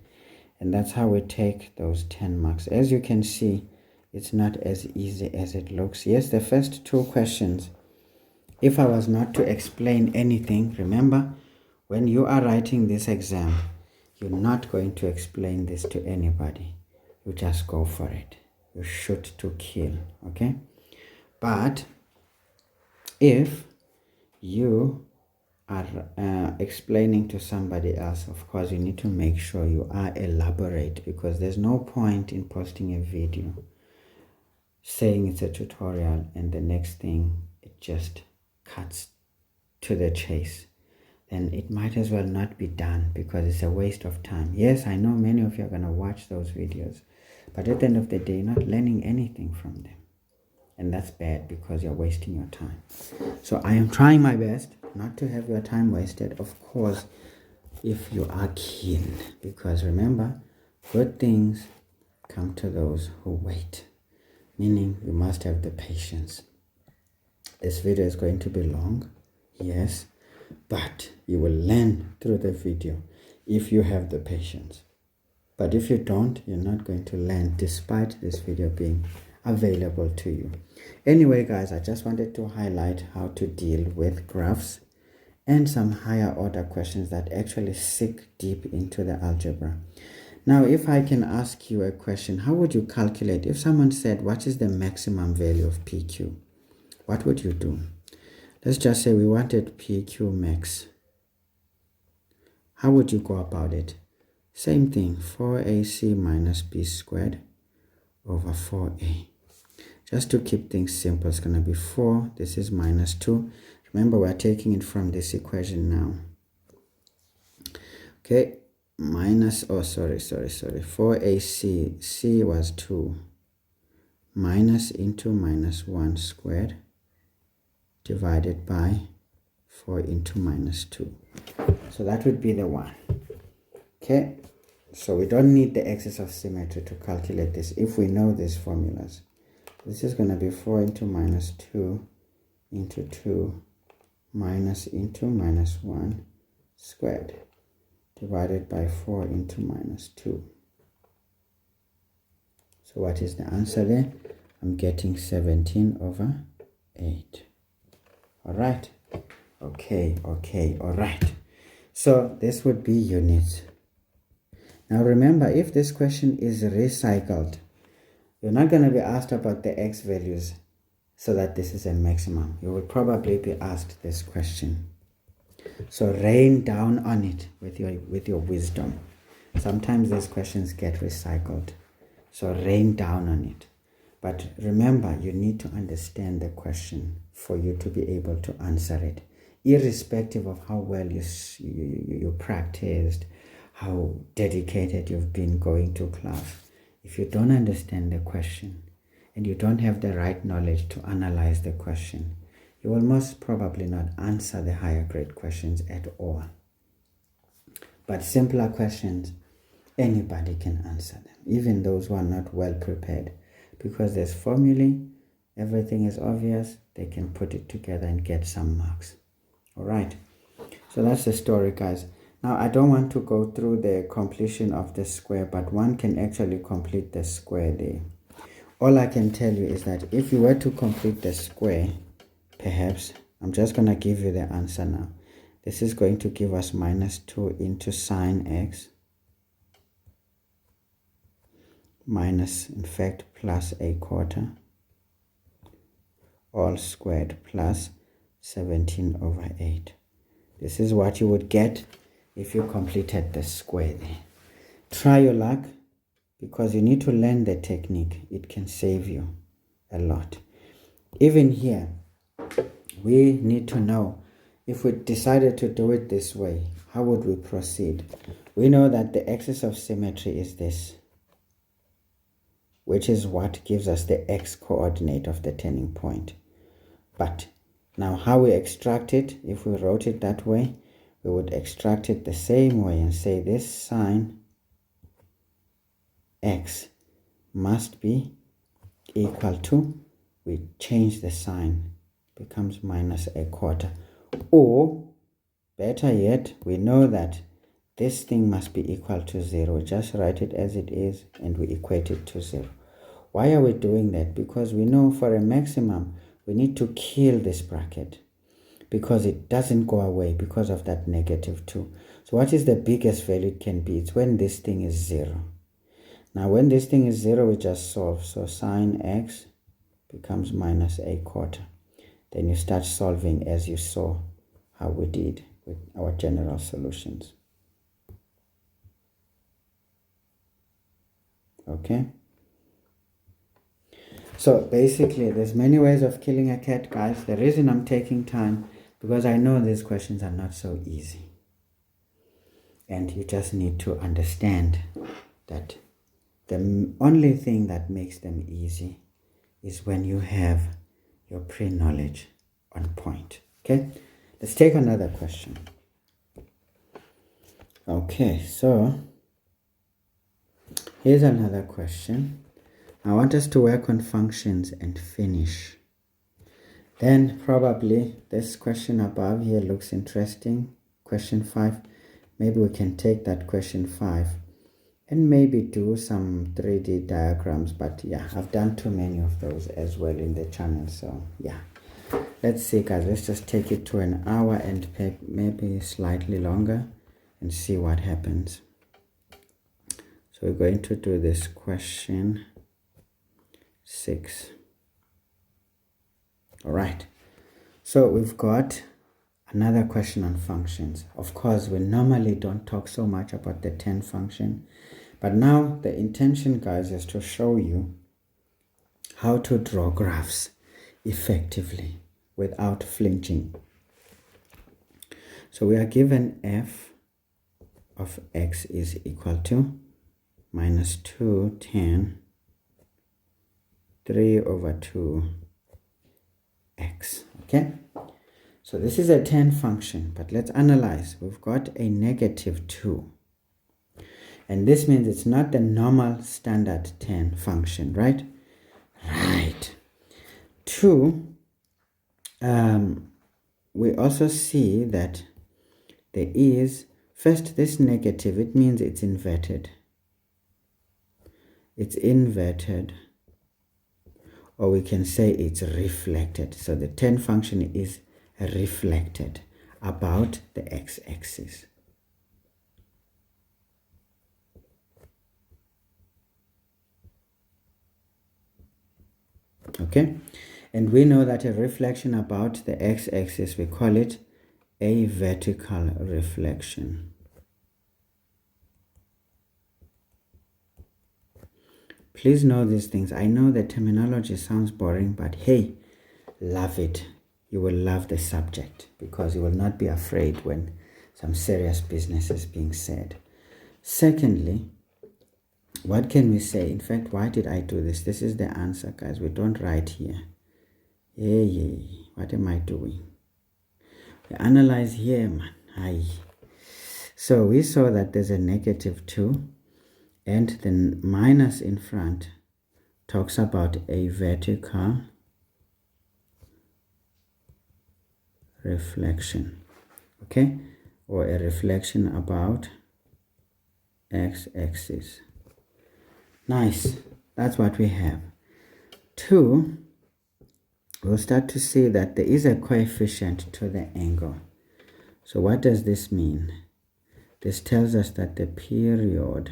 And that's how we take those 10 marks. As you can see, it's not as easy as it looks. Yes, the first 2 questions, if I was not to explain anything, remember, when you are writing this exam, you're not going to explain this to anybody. You just go for it. You shoot to kill, okay? But if you are explaining to somebody else, of course, you need to make sure you are elaborate, because there's no point in posting a video saying it's a tutorial and the next thing it just cuts to the chase. Then it might as well not be done because it's a waste of time. Yes, I know many of you are going to watch those videos, but at the end of the day, you're not learning anything from them. And that's bad because you're wasting your time. So I am trying my best not to have your time wasted, of course, if you are keen. Because remember, good things come to those who wait. Meaning you must have the patience. This video is going to be long, yes, but you will learn through the video if you have the patience. But if you don't, you're not going to learn despite this video being available to you. Anyway, guys, I just wanted to highlight how to deal with graphs and some higher order questions that actually sink deep into the algebra. Now, if I can ask you a question, how would you calculate? If someone said, what is the maximum value of PQ? What would you do? Let's just say we wanted PQ max. How would you go about it? Same thing, 4AC minus B squared over 4A. Just to keep things simple, it's going to be 4. This is minus 2. Remember, we're taking it from this equation now. Okay, minus, 4AC, C was 2. Minus into minus 1 squared divided by 4 into minus 2. So that would be the 1. Okay, so we don't need the axis of symmetry to calculate this if we know these formulas. This is going to be 4 into minus 2 into 2 minus into minus 1 squared divided by 4 into minus 2. So what is the answer there? I'm getting 17 over 8. All right. Okay, all right. So this would be units. Now remember, if this question is recycled, you're not going to be asked about the x values so that this is a maximum. You will probably be asked this question. So rain down on it with your wisdom. Sometimes these questions get recycled. So rain down on it. But remember, you need to understand the question for you to be able to answer it, irrespective of how well you practiced, how dedicated you've been going to class. If you don't understand the question and you don't have the right knowledge to analyze the question, you will most probably not answer the higher grade questions at all. But simpler questions, anybody can answer them, even those who are not well prepared, because there's formulae, everything is obvious, they can put it together and get some marks. All right, so that's the story, guys. Now, I don't want to go through the completion of the square, but one can actually complete the square there. All I can tell you is that if you were to complete the square, perhaps, I'm just going to give you the answer now. This is going to give us minus 2 into sine x minus, in fact, plus a quarter all squared plus 17 over 8. This is what you would get if you completed the square there. Try your luck, because you need to learn the technique. It can save you a lot. Even here, we need to know, if we decided to do it this way, how would we proceed? We know that the axis of symmetry is this, which is what gives us the x coordinate of the turning point. But now how we extract it, if we wrote it that way, we would extract it the same way and say this sine x must be equal to, we change the sign, becomes minus a quarter. Or, better yet, we know that this thing must be equal to 0. Just write it as it is and we equate it to 0. Why are we doing that? Because we know for a maximum, we need to kill this bracket, because it doesn't go away because of that negative 2. So what is the biggest value it can be? It's when this thing is 0. Now when this thing is 0, we just solve. So sine x becomes minus a quarter. Then you start solving as you saw how we did with our general solutions. Okay? So basically, there's many ways of killing a cat, guys. The reason I'm taking time, because I know these questions are not so easy. And you just need to understand that the only thing that makes them easy is when you have your pre-knowledge on point. Okay? Let's take another question. Okay, so here's another question. I want us to work on functions and finish. Then probably this question above here looks interesting. Question 5. Maybe we can take that question 5 and maybe do some 3D diagrams. But yeah, I've done too many of those as well in the channel. So yeah, let's see, guys. Let's just take it to an hour and maybe slightly longer and see what happens. So we're going to do this question 6. All right. So we've got another question on functions. Of course, we normally don't talk so much about the 10 function, but now the intention, guys, is to show you how to draw graphs effectively without flinching. So we are given f of x is equal to minus 2, 10, 3 over 2 x. Okay, so this is a 10 function, but let's analyze. We've got a negative 2, and this means it's not the normal standard 10 function, right? Right. 2, we also see that there is, first, this negative, it means it's inverted. It's inverted, or we can say it's reflected. So the 10 function is reflected about the x-axis. Okay, and we know that a reflection about the x-axis, we call it a vertical reflection. Please know these things. I know the terminology sounds boring, but hey, love it. You will love the subject because you will not be afraid when some serious business is being said. Secondly, what can we say? In fact, why did I do this? This is the answer, guys. We don't write here. Hey, what am I doing? We analyze here, man. Aye. So we saw that there's a negative 2. And the minus in front talks about a vertical reflection, okay? Or a reflection about x-axis. Nice, that's what we have. 2, we'll start to see that there is a coefficient to the angle. So what does this mean? This tells us that the period,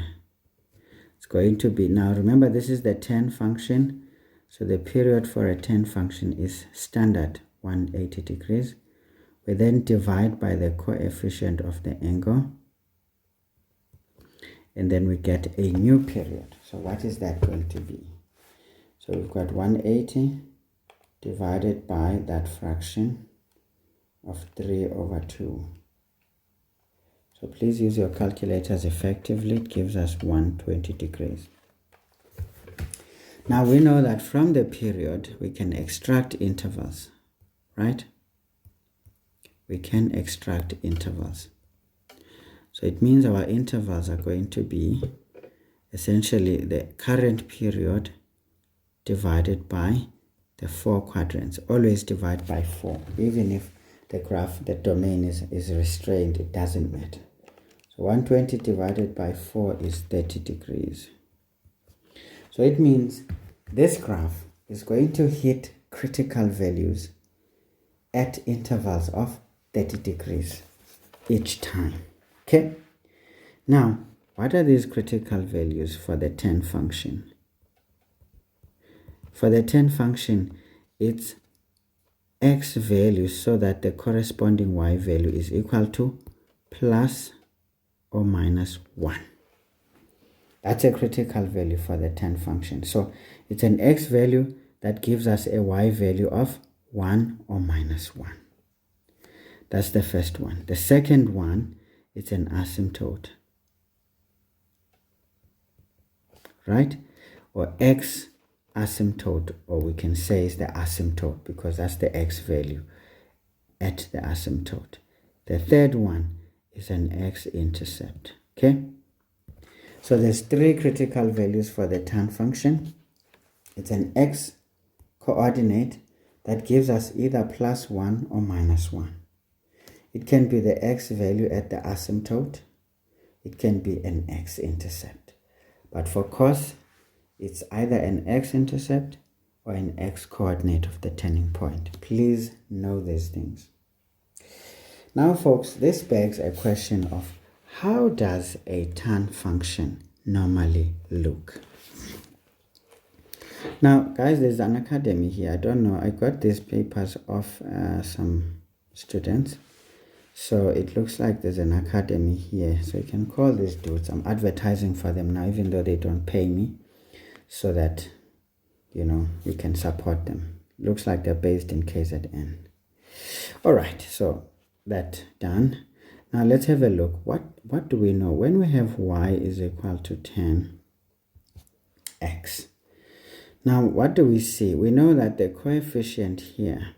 it's going to be, now remember this is the 10 function, so the period for a 10 function is standard 180 degrees. We then divide by the coefficient of the angle, and then we get a new period. So what is that going to be? So we've got 180 divided by that fraction of 3 over 2. So please use your calculators effectively. It gives us 120 degrees. Now we know that from the period we can extract intervals, right? We can extract intervals. So it means our intervals are going to be essentially the current period divided by the 4 quadrants. Always divide by 4. Even if the graph, the domain is restrained, it doesn't matter. So 120 divided by 4 is 30 degrees. So it means this graph is going to hit critical values at intervals of 30 degrees each time. Okay? Now, what are these critical values for the 10 function? For the 10 function, it's x value so that the corresponding y value is equal to plus or minus 1. That's a critical value for the 10 function. So it's an x value that gives us a y value of 1 or minus 1. That's the first one. The second one, it's an asymptote, right? Or x asymptote, or we can say is the asymptote because that's the x value at the asymptote. The third one is an x-intercept, okay? So there's 3 critical values for the tan function. It's an x coordinate that gives us either plus 1 or minus 1. It can be the x value at the asymptote. It can be an x-intercept. But for cos, it's either an x-intercept or an x-coordinate of the turning point. Please know these things. Now, folks, this begs a question of how does a tan function normally look? Now, guys, there's an academy here. I don't know. I got these papers off some students. So it looks like there's an academy here. So you can call these dudes. I'm advertising for them now, even though they don't pay me, so that, you know, you can support them. Looks like they're based in KZN. All right, so that done. Now let's have a look. What do we know? When we have y is equal to 10x. Now, what do we see? We know that the coefficient here.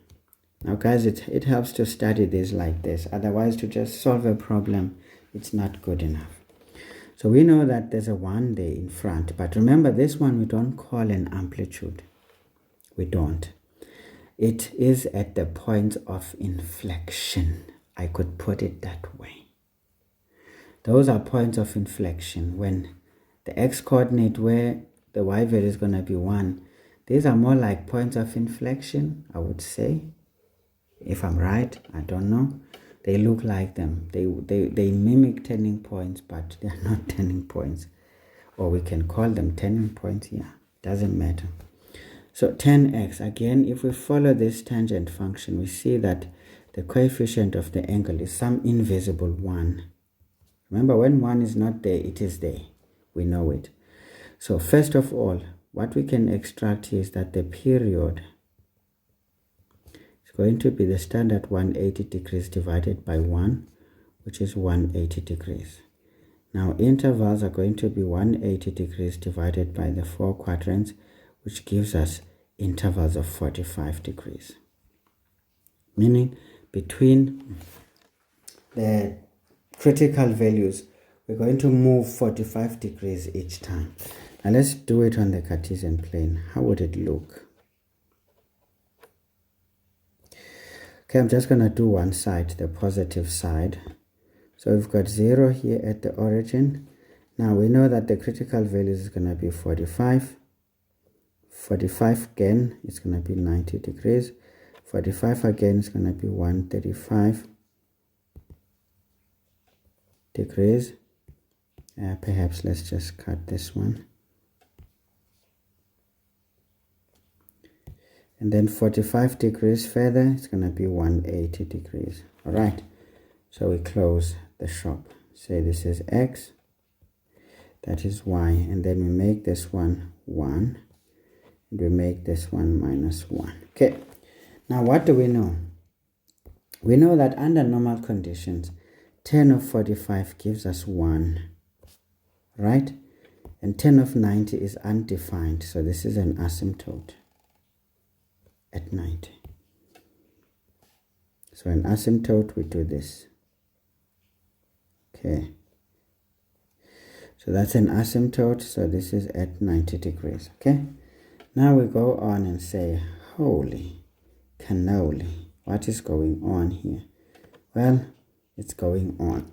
Now, guys, it helps to study this like this. Otherwise, to just solve a problem, it's not good enough. So we know that there's a 1 there in front. But remember, this one we don't call an amplitude. We don't. It is at the point of inflection. I could put it that way. Those are points of inflection when the x-coordinate where the y value is going to be 1. These are more like points of inflection, I would say. If I'm right, I don't know. They look like them. They mimic turning points, but they're not turning points. Or we can call them turning points. Yeah, doesn't matter. So 10x, again, if we follow this tangent function, we see that the coefficient of the angle is some invisible 1. Remember, when 1 is not there, it is there. We know it. So first of all, what we can extract here is that the period is going to be the standard 180 degrees divided by 1, which is 180 degrees. Now intervals are going to be 180 degrees divided by the 4 quadrants, which gives us intervals of 45 degrees. Meaning between the critical values, we're going to move 45 degrees each time. Now let's do it on the Cartesian plane. How would it look? Okay, I'm just going to do one side, the positive side. So we've got 0 here at the origin. Now we know that the critical value is going to be 45. 45 again, it's going to be 90 degrees. 45 again is going to be 135 degrees. Perhaps let's just cut this one. And then 45 degrees further, it's going to be 180 degrees. All right. So we close the shop. Say this is x, that is y. And then we make this one 1. And we make this one minus 1. Okay. Now what do we know? We know that under normal conditions, 10 of 45 gives us 1. Right? And 10 of 90 is undefined. So this is an asymptote at 90. So an asymptote, we do this. Okay. So that's an asymptote. So this is at 90 degrees. Okay. Now we go on and say, holy cannoli, what is going on here? Well, it's going on.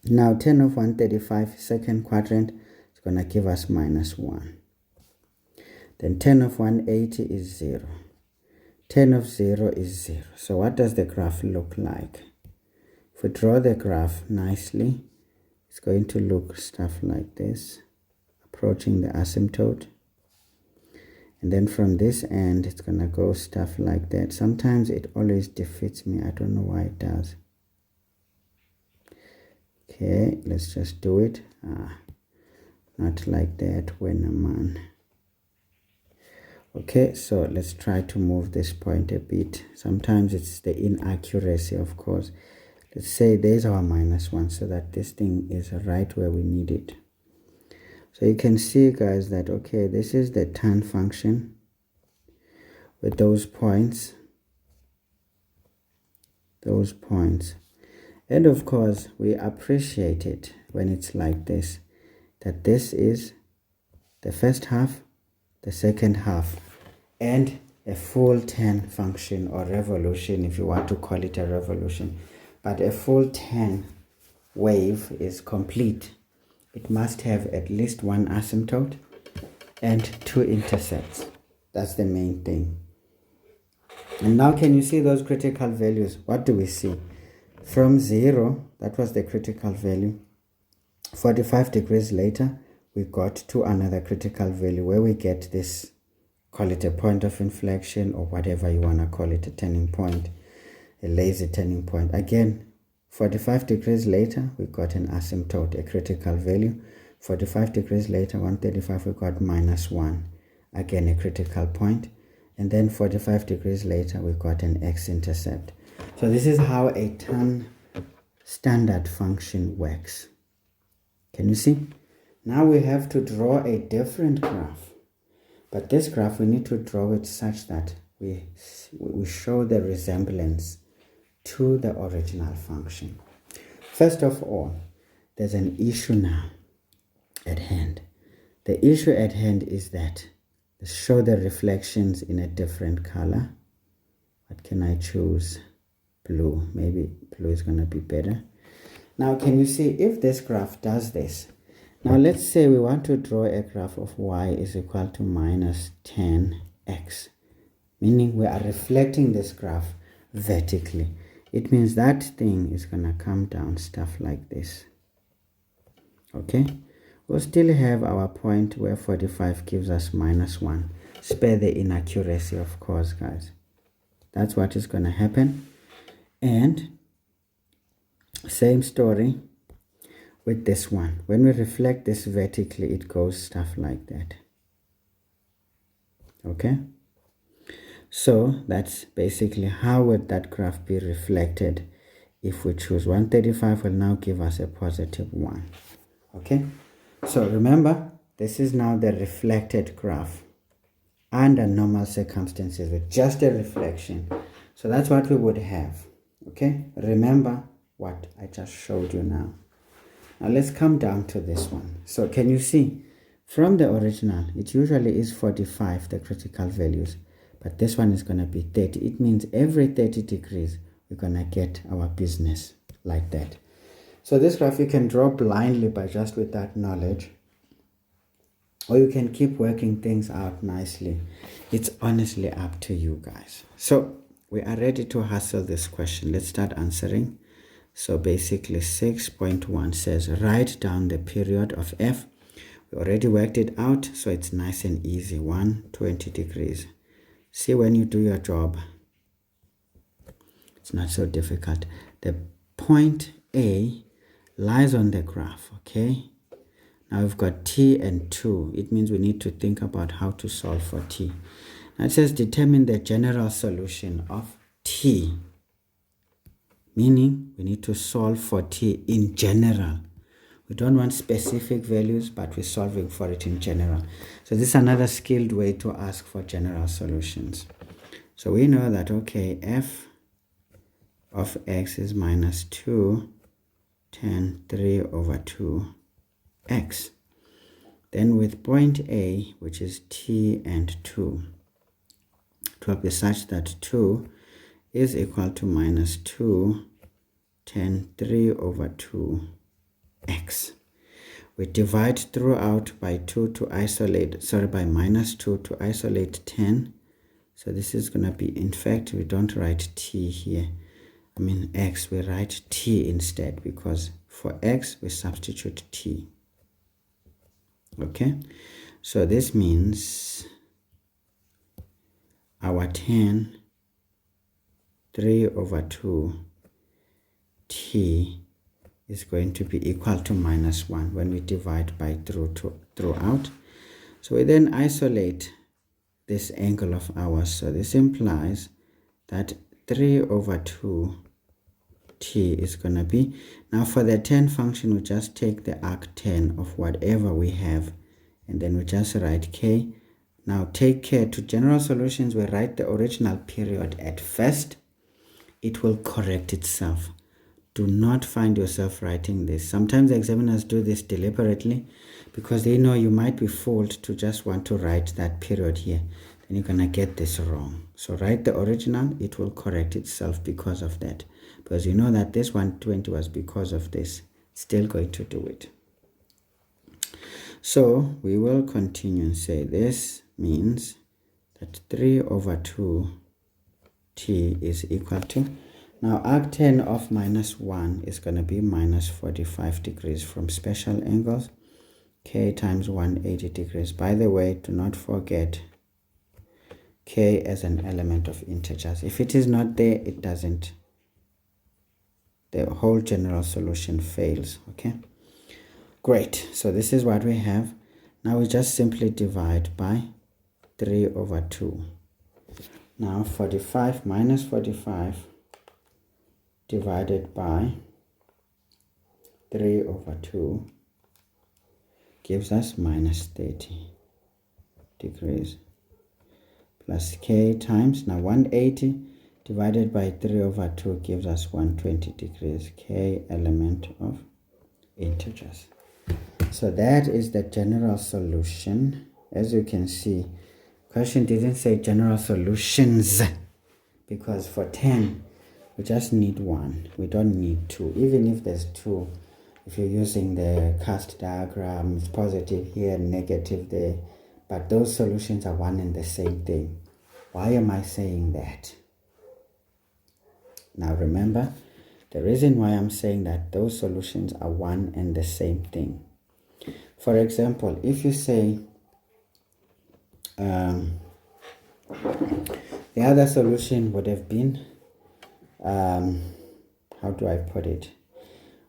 Now 10 of 135 second quadrant is going to give us minus 1. Then 10 of 180 is 0. 10 of 0 is 0. So what does the graph look like? If we draw the graph nicely, it's going to look stuff like this, approaching the asymptote. And then from this end, it's going to go stuff like that. Sometimes it always defeats me. I don't know why it does. Okay, let's just do it. Not like that when I'm on. Okay, so let's try to move this point a bit. Sometimes it's the inaccuracy, of course. Let's say there's our minus 1 so that this thing is right where we need it. So you can see, guys, that, okay, this is the tan function with those points. Those points. And of course, we appreciate it when it's like this, that this is the first half, the second half, and a full 10 function or revolution, if you want to call it a revolution. But a full 10 wave is complete. It must have at least one asymptote and two intercepts. That's the main thing. And now can you see those critical values? What do we see? From 0, that was the critical value. 45 degrees later, we got to another critical value where we get this, call it a point of inflection or whatever you want to call it, a turning point, a lazy turning point. Again, 45 degrees later, we got an asymptote, a critical value. 45 degrees later, 135, we got -1, again a critical point. And then 45 degrees later, we got an x-intercept. So this is how a tan standard function works. Can you see? Now we have to draw a different graph. But this graph, we need to draw it such that we show the resemblance to the original function. First of all, there's an issue now at hand. The issue at hand is that let's show the reflections in a different color. What can I choose? Blue. Maybe blue is going to be better. Now, can you see if this graph does this? Now, let's say we want to draw a graph of y is equal to -10x, meaning we are reflecting this graph vertically. It means that thing is going to come down stuff like this. Okay? We'll still have our point where 45 gives us -1. Spare the inaccuracy, of course, guys. That's what is going to happen. And same story with this one. When we reflect this vertically, it goes stuff like that. Okay? So that's basically how would that graph be reflected if we choose 135 will now give us a +1. Okay? So remember, this is now the reflected graph under normal circumstances with just a reflection. So that's what we would have. Okay? Remember what I just showed you now. Now let's come down to this one. So can you see? From the original, it usually is 45, the critical values. But this one is going to be 30. It means every 30 degrees, we're going to get our business like that. So this graph you can draw blindly by just with that knowledge. Or you can keep working things out nicely. It's honestly up to you guys. So we are ready to hustle this question. Let's start answering. So basically 6.1 says write down the period of f. We already worked it out, so it's nice and easy. 120 degrees. See, when you do your job, it's not so difficult. The point A lies on the graph, okay? Now we've got t and 2. It means we need to think about how to solve for t. Now it says determine the general solution of t. Meaning we need to solve for t in general. We don't want specific values, but we're solving for it in general. So this is another skilled way to ask for general solutions. So we know that, okay, f of x is -2 tan 3/2x. Then with point A, which is t and 2, it will be such that 2 is equal to -2 tan 3/2x. We divide throughout by 2 to isolate, by -2 to isolate 10. So this is going to be, in fact, we don't write t here. I mean x, we write t instead, because for x we substitute t. Okay, so this means our tan 3/2 t is going to be equal to -1 when we divide by throughout. So we then isolate this angle of ours. So this implies that 3/2 t is going to be, now for the tan function, we just take the arctan of whatever we have, and then we just write k. Now take care, to general solutions, we write the original period at first. It will correct itself. Do not find yourself writing this. Sometimes examiners do this deliberately because they know you might be fooled to just want to write that period here. and you're gonna get this wrong. So write the original, it will correct itself because of that. Because you know that this 120 was because of this. It's still going to do it. So we will continue and say this means that 3/2 t is equal to, now arctan of -1 is going to be -45 degrees from special angles, k times 180 degrees. By the way, do not forget k as an element of integers. If it is not there, it doesn't, the whole general solution fails. Okay, great. So this is what we have. Now we just simply divide by 3/2. Now 45 minus 45 divided by 3/2 gives us -30 degrees, plus k times, now 180 divided by 3/2 gives us 120 degrees, k element of integers. So that is the general solution. As you can see, question didn't say general solutions, because for 10 we just need 1, we don't need 2. Even if there's 2, if you're using the cast diagram, it's positive here, negative there, but those solutions are one and the same thing. Why am I saying that? Now remember, the reason why I'm saying that those solutions are one and the same thing. For example, if you say the other solution would have been, how do I put it?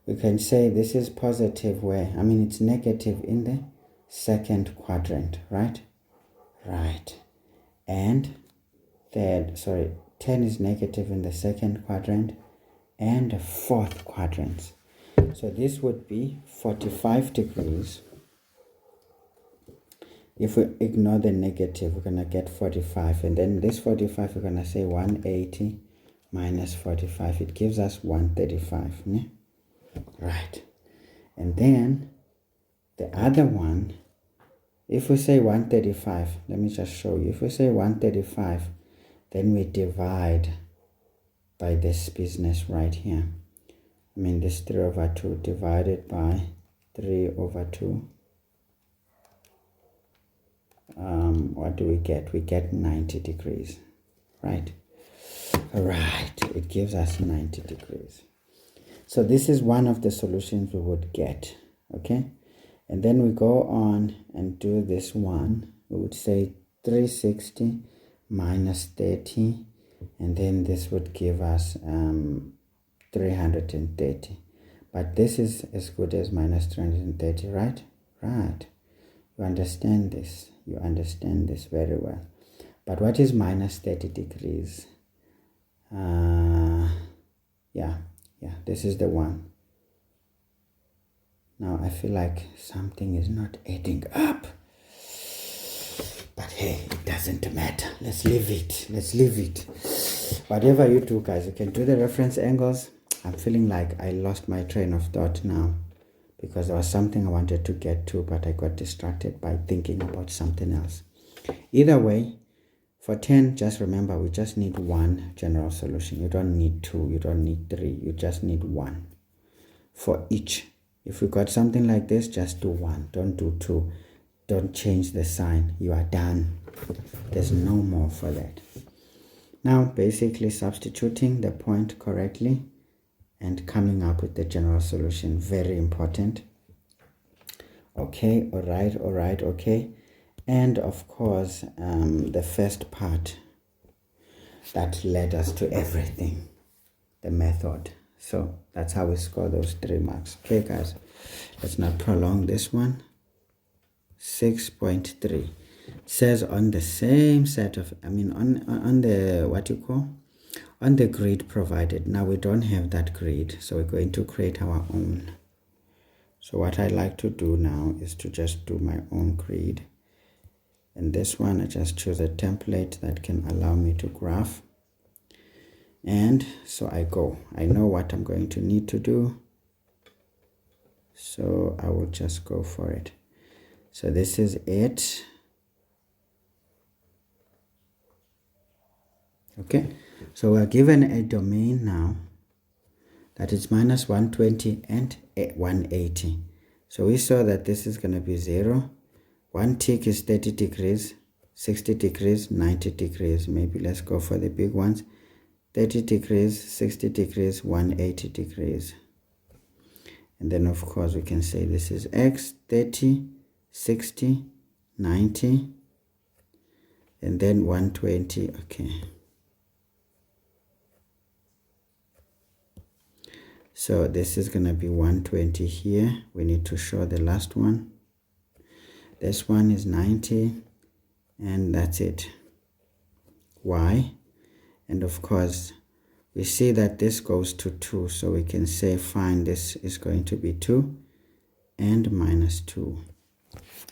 We can say this is positive where, it's negative in the second quadrant, right? Right. And 10 is negative in the second quadrant and the fourth quadrant. So this would be 45 degrees. If we ignore the negative, we're going to get 45. And then this 45, we're going to say 180 minus 45. It gives us 135. Yeah? Right. And then the other one, if we say 135, let me just show you. If we say 135, then we divide by this business right here. This 3/2 divided by 3/2. What do we get? We get 90 degrees, right? Right, it gives us 90 degrees. So this is one of the solutions we would get, okay? And then we go on and do this one. We would say 360 minus 30, and then this would give us 330. But this is as good as minus 330, right? Right. You understand this. You understand this very well. But what is minus 30 degrees? Yeah, this is the one. Now I feel like something is not adding up. But hey, it doesn't matter. Let's leave it. Whatever you do, guys, you can do the reference angles. I'm feeling like I lost my train of thought now, because there was something I wanted to get to, but I got distracted by thinking about something else. Either way, for 10, just remember, we just need one general solution. You don't need 2, you don't need 3, you just need 1 for each. If we got something like this, just do 1, don't do 2. Don't change the sign, you are done. There's no more for that. Now, basically substituting the point correctly and coming up with the general solution, very important. Okay, all right, okay. And of course, the first part that led us to everything, the method. So that's how we score those 3 marks. Okay, guys, let's not prolong this one. 6.3. It says on the same set of, on the, on the grid provided. Now we don't have that grid, so we're going to create our own. So what I like to do now is to just do my own grid. And this one, I just choose a template that can allow me to graph. And so I know what I'm going to need to do. So I will just go for it. So this is it. Okay, so we're given a domain now that is minus 120 and 180. So we saw that this is going to be 0. One tick is 30 degrees, 60 degrees, 90 degrees. Maybe let's go for the big ones. 30 degrees, 60 degrees, 180 degrees. And then of course we can say this is x, 30, 60, 90, and then 120. Okay. So this is going to be 120 here. We need to show the last one. This one is 90, and that's it. Y. And of course, we see that this goes to 2, so we can say fine, this is going to be 2 and minus 2.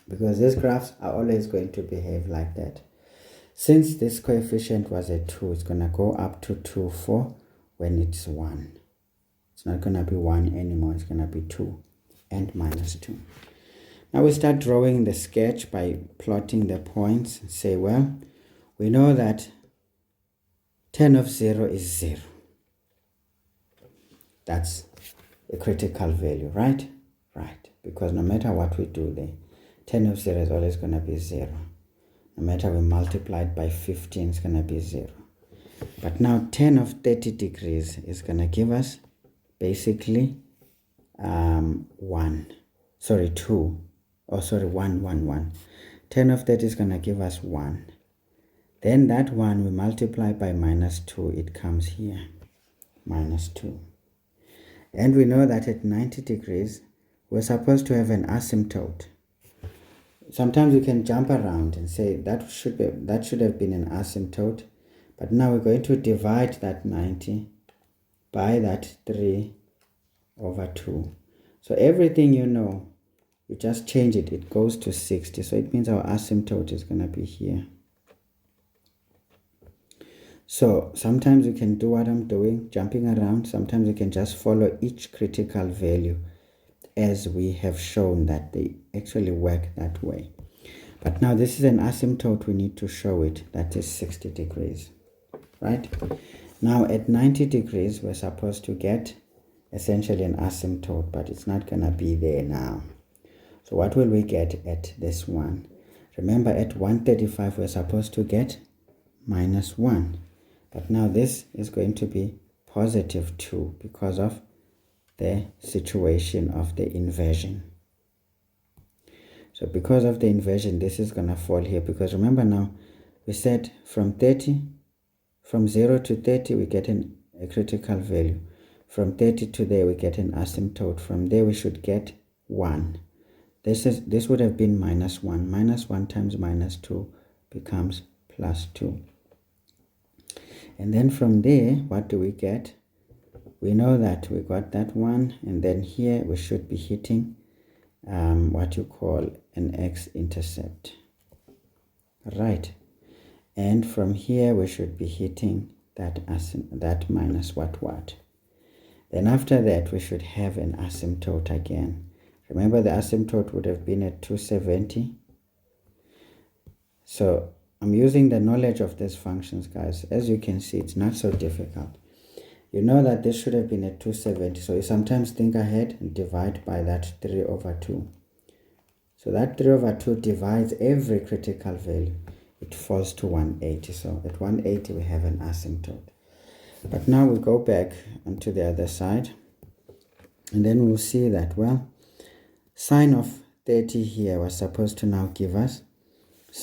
Because these graphs are always going to behave like that. Since this coefficient was a 2, it's going to go up to 2 for when it's 1. It's not going to be 1 anymore, it's going to be 2 and minus 2. Now we start drawing the sketch by plotting the points. Say, well, we know that tan of 0 is 0. That's a critical value, right? Right, because no matter what we do there, tan of 0 is always going to be 0. No matter we multiply it by 15, it's going to be 0. But now tan of 30 degrees is going to give us basically 1. Sorry, 2. Oh, sorry, 1, 1, 1. Tan of 30 is going to give us 1. Then that 1 we multiply by minus 2. It comes here, minus 2. And we know that at 90 degrees, we're supposed to have an asymptote. Sometimes you can jump around and say that should have been an asymptote. But now we're going to divide that 90 by that 3 over 2. So everything you know, you just change it. It goes to 60. So it means our asymptote is going to be here. So sometimes you can do what I'm doing, jumping around. Sometimes you can just follow each critical value as we have shown that they actually work that way. But now this is an asymptote, we need to show it. That is 60 degrees, right? Now at 90 degrees, we're supposed to get essentially an asymptote, but it's not going to be there now. So what will we get at this one? Remember at 135, we're supposed to get minus 1. But now this is going to be positive 2 because of the situation of the inversion. So because of the inversion, this is going to fall here. Because remember now, we said from 0 to 30, we get a critical value. From 30 to there, we get an asymptote. From there, we should get 1. This would have been minus 1. Minus 1 times minus 2 becomes plus 2. And then from there, what do we get? We know that we got that 1, and then here we should be hitting what you call an x-intercept. Right. And from here, we should be hitting that minus what. Then after that, we should have an asymptote again. Remember, the asymptote would have been at 270. So I'm using the knowledge of these functions, guys. As you can see, it's not so difficult. You know that this should have been at 270. So you sometimes think ahead and divide by that 3 over 2. So that 3 over 2 divides every critical value. It falls to 180. So at 180, we have an asymptote. But now we go back onto the other side. And then we'll see that, well, sine of 30 here was supposed to now give us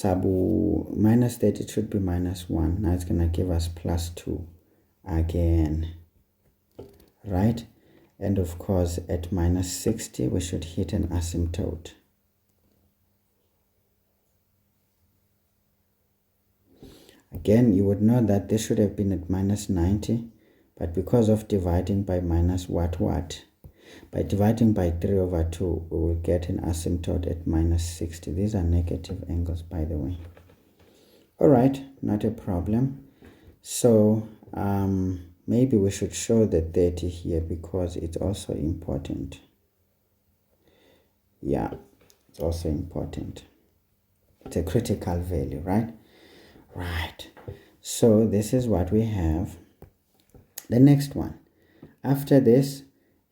minus 30 should be minus 1. Now it's going to give us plus 2 again, right? And of course at minus 60 we should hit an asymptote. Again, you would know that this should have been at minus 90, but because of dividing by minus by dividing by 3 over 2, we will get an asymptote at minus 60. These are negative angles, by the way. All right, not a problem. So maybe we should show the 30 here because it's also important. Yeah, it's also important. It's a critical value, right? Right. So this is what we have. The next one, after this,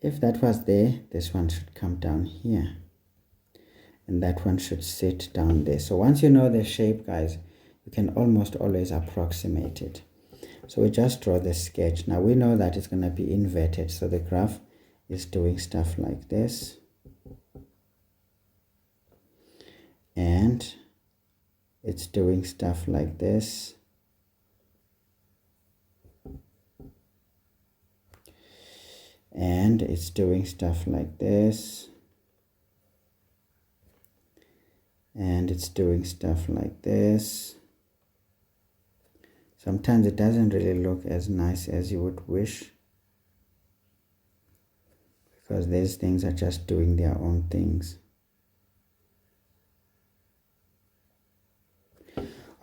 if that was there, this one should come down here, and that one should sit down there. So once you know the shape, guys, you can almost always approximate it. So we just draw the sketch. Now we know that it's going to be inverted, so the graph is doing stuff like this, and it's doing stuff like this, and it's doing stuff like this, and it's doing stuff like this. Sometimes it doesn't really look as nice as you would wish, because these things are just doing their own things.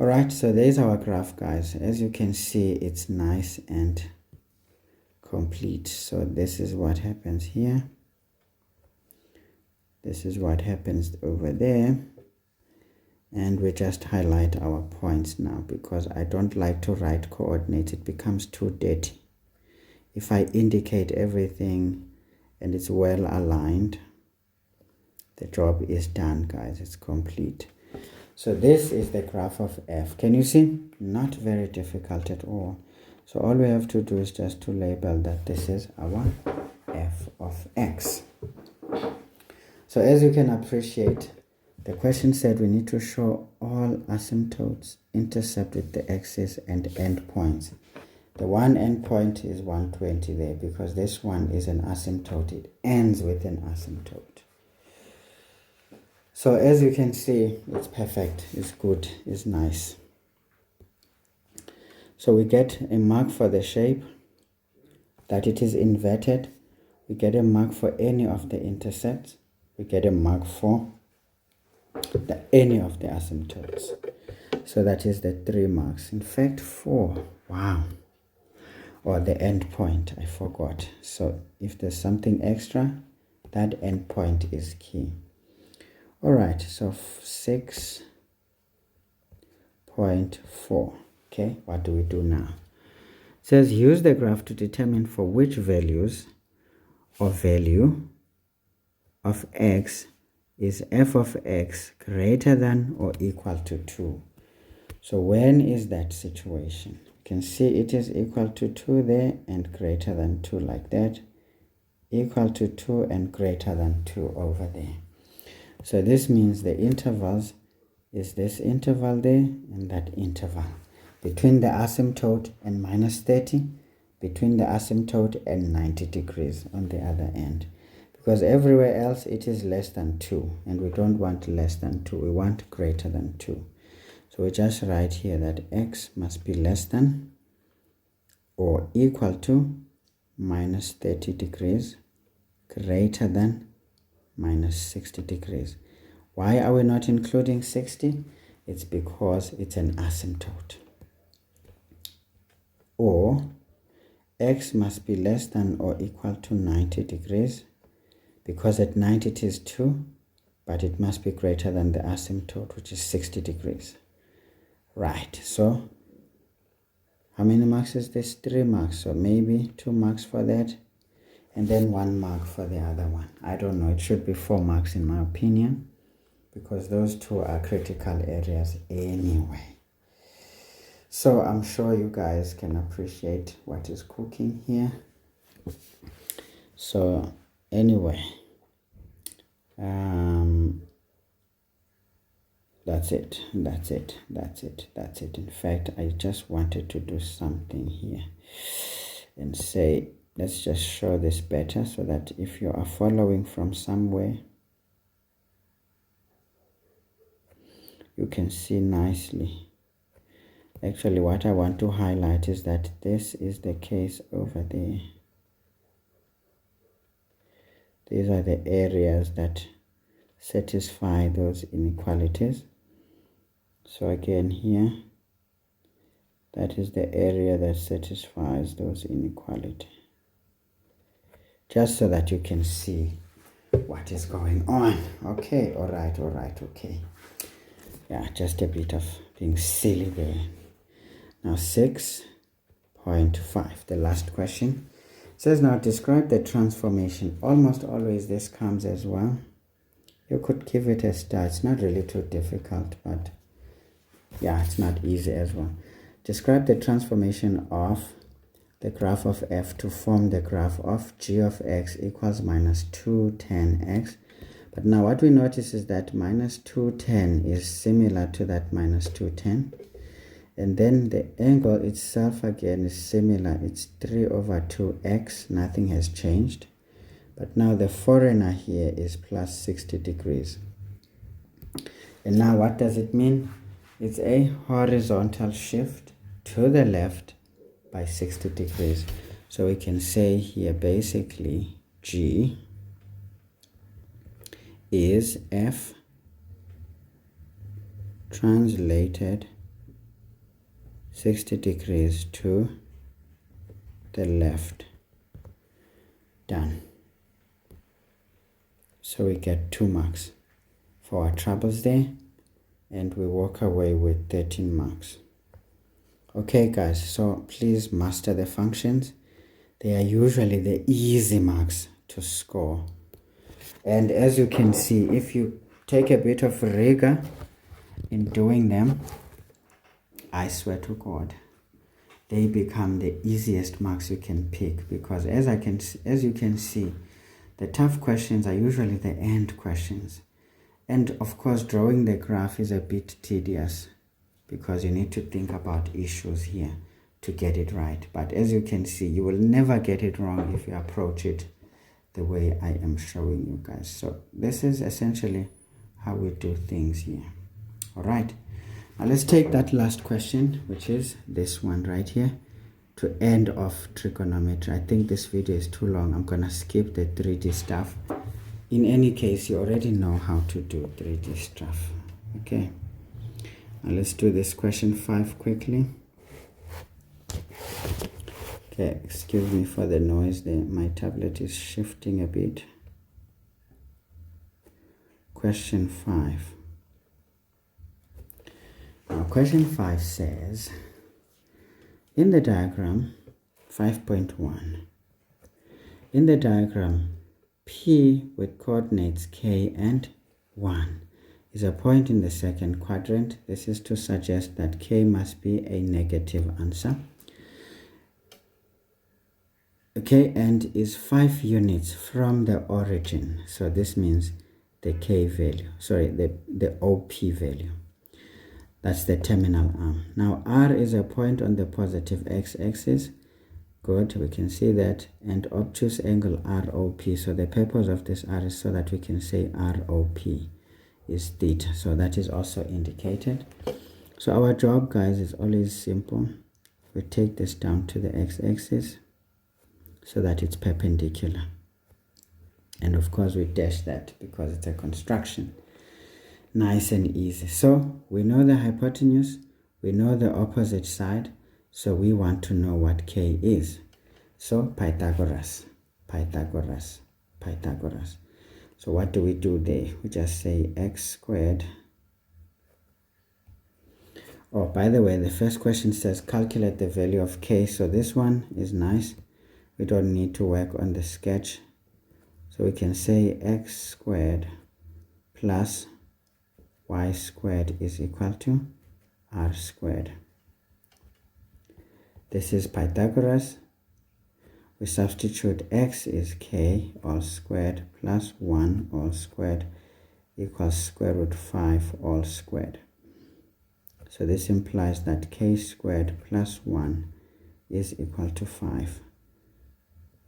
Alright, so there's our graph, guys. As you can see, it's nice and complete. So this is what happens here. This is what happens over there. And we just highlight our points now, because I don't like to write coordinates. It becomes too dirty. If I indicate everything and it's well aligned, the job is done, guys. It's complete. So this is the graph of f. Can you see? Not very difficult at all. So all we have to do is just to label that this is our f of x. So as you can appreciate, the question said we need to show all asymptotes intercept with the axis and endpoints. The one endpoint is 120 there, because this one is an asymptote. It ends with an asymptote. So as you can see, it's perfect, it's good, it's nice. So we get a mark for the shape, that it is inverted. We get a mark for any of the intercepts. We get a mark for any of the asymptotes. So that is the 3 marks. In fact, 4. Wow. Or the end point, I forgot. So if there's something extra, that end point is key. All right, so 6.4. Okay, what do we do now? It says use the graph to determine for which values or value of x is f of x greater than or equal to 2. So when is that situation? You can see it is equal to 2 there and greater than 2 like that. Equal to 2 and greater than 2 over there. So this means the intervals is this interval there and that interval. Between the asymptote and minus 30, between the asymptote and 90 degrees on the other end. Because everywhere else it is less than 2, and we don't want less than 2, we want greater than 2. So we just write here that x must be less than or equal to minus 30 degrees greater than minus 60 degrees. Why are we not including 60? It's because it's an asymptote. Or x must be less than or equal to 90 degrees, because at 90 it is 2, but it must be greater than the asymptote, which is 60 degrees. Right, so how many marks is this? 3 marks. So maybe 2 marks for that, and then 1 mark for the other one. I don't know, it should be 4 marks in my opinion, because those 2 are critical areas anyway. So I'm sure you guys can appreciate what is cooking here. So anyway, that's it. In fact, I just wanted to do something here and say, let's just show this better, so that if you are following from somewhere, you can see nicely. Actually, what I want to highlight is that this is the case over there. These are the areas that satisfy those inequalities. So again here, that is the area that satisfies those inequalities. Just so that you can see what is going on. Okay, all right, okay. Yeah, just a bit of being silly there. Now 6.5, the last question. It says now describe the transformation. Almost always this comes as well. You could give it a star. It's not really too difficult, but yeah, it's not easy as well. Describe the transformation of the graph of f to form the graph of g of x equals minus 210x. But now what we notice is that minus 210 is similar to that minus 210. And then the angle itself again is similar. It's 3 over 2x. Nothing has changed. But now the foreigner here is plus 60 degrees. And now what does it mean? It's a horizontal shift to the left by 60 degrees. So we can say here basically G is F translated 60 degrees to the left. Done. So we get 2 marks for our troubles there, and we walk away with 13 marks. Okay guys, so please master the functions. They are usually the easy marks to score. And as you can see, if you take a bit of rigor in doing them, I swear to God, they become the easiest marks you can pick, because as you can see, the tough questions are usually the end questions. And of course, drawing the graph is a bit tedious because you need to think about issues here to get it right. But as you can see, you will never get it wrong if you approach it the way I am showing you guys. So this is essentially how we do things here. All right. Now let's take that last question, which is this one right here, to end off trigonometry. I think this video is too long. I'm gonna skip the 3D stuff. In any case, you already know how to do 3D stuff. Okay, now let's do this question 5 quickly. Okay, excuse me for the noise there. My tablet is shifting a bit. Question 5. Now question 5 says, in the diagram 5.1, in the diagram P with coordinates k and 1 is a point in the second quadrant. This is to suggest that k must be a negative answer. Okay, and is 5 units from the origin. So this means the k value, sorry, the OP value. That's the terminal arm. Now R is a point on the positive x-axis. Good, we can see that. And obtuse angle ROP. So the purpose of this R is so that we can say ROP is theta. So that is also indicated. So our job, guys, is always simple. We take this down to the x-axis so that it's perpendicular. And of course we dash that because it's a construction. Nice and easy. So we know the hypotenuse, we know the opposite side, so we want to know what k is. So Pythagoras, Pythagoras, Pythagoras. So what do we do there? We just say x squared. Oh, by the way, the first question says calculate the value of k, so this one is nice. We don't need to work on the sketch. So we can say x squared plus y squared is equal to r squared. This is Pythagoras. We substitute x is k all squared plus 1 all squared equals square root 5 all squared. So this implies that k squared plus 1 is equal to 5.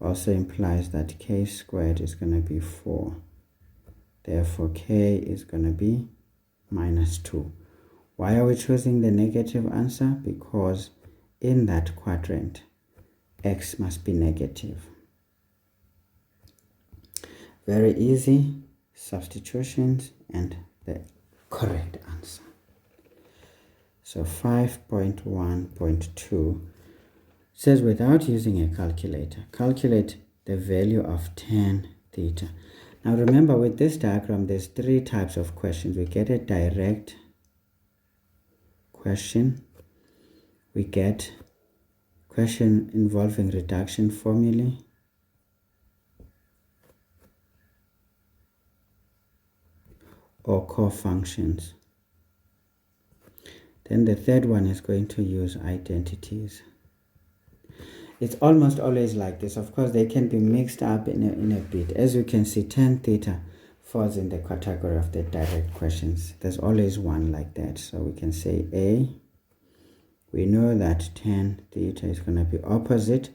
Also implies that k squared is going to be 4. Therefore k is going to be minus 2. Why are we choosing the negative answer? Because in that quadrant x must be negative. Very easy substitutions and the correct answer. So 5.1.2 says without using a calculator, calculate the value of tan theta. Now remember, with this diagram there's 3 types of questions. We get a direct question, we get question involving reduction formulae, or cofunctions. Then the third one is going to use identities. It's almost always like this. Of course, they can be mixed up in a bit. As you can see, tan theta falls in the category of the direct questions. There's always one like that. So we can say A. We know that tan theta is going to be opposite,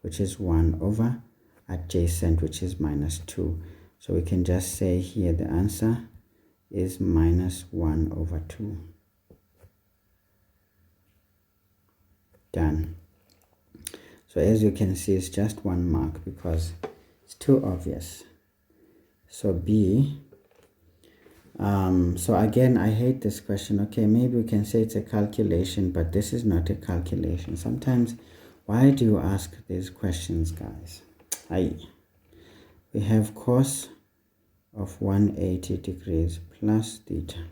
which is 1 over adjacent, which is minus 2. So we can just say here the answer is minus 1 over 2. Done. So as you can see, it's just 1 mark because it's too obvious. So B, so again, I hate this question. Okay, maybe we can say it's a calculation, but this is not a calculation. Sometimes, why do you ask these questions, guys? We have cos of 180 degrees plus theta.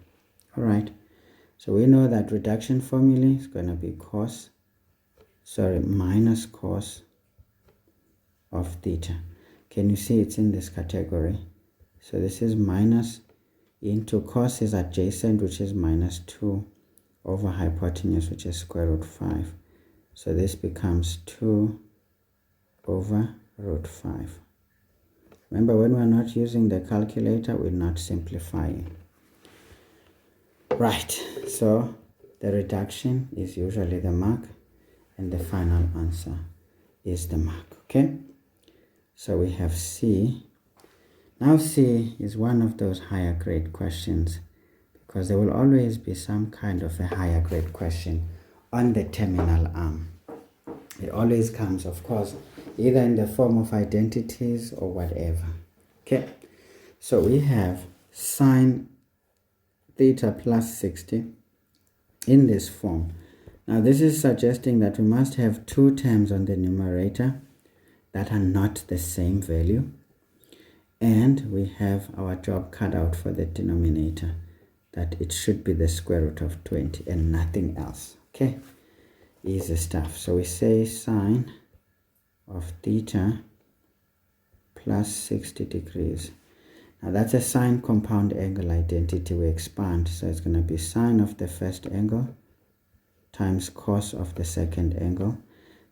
All right, so we know that reduction formula is going to be minus cos of theta. Can you see it's in this category? So this is minus into cos is adjacent, which is minus 2 over hypotenuse, which is square root 5. So this becomes 2 over root 5. Remember, when we're not using the calculator, we're not simplifying. Right, so the reduction is usually the mark, and the final answer is the mark. Okay, so we have C. Now C is one of those higher grade questions because there will always be some kind of a higher grade question on the terminal arm. It always comes, of course, either in the form of identities or whatever. Okay, so we have sine theta plus 60 in this form. Now this is suggesting that we must have two terms on the numerator that are not the same value, and we have our job cut out for the denominator, that it should be the square root of 20 and nothing else. Okay, easy stuff. So we say sine of theta plus 60 degrees. Now that's a sine compound angle identity. We expand, so it's going to be sine of the first angle times cos of the second angle.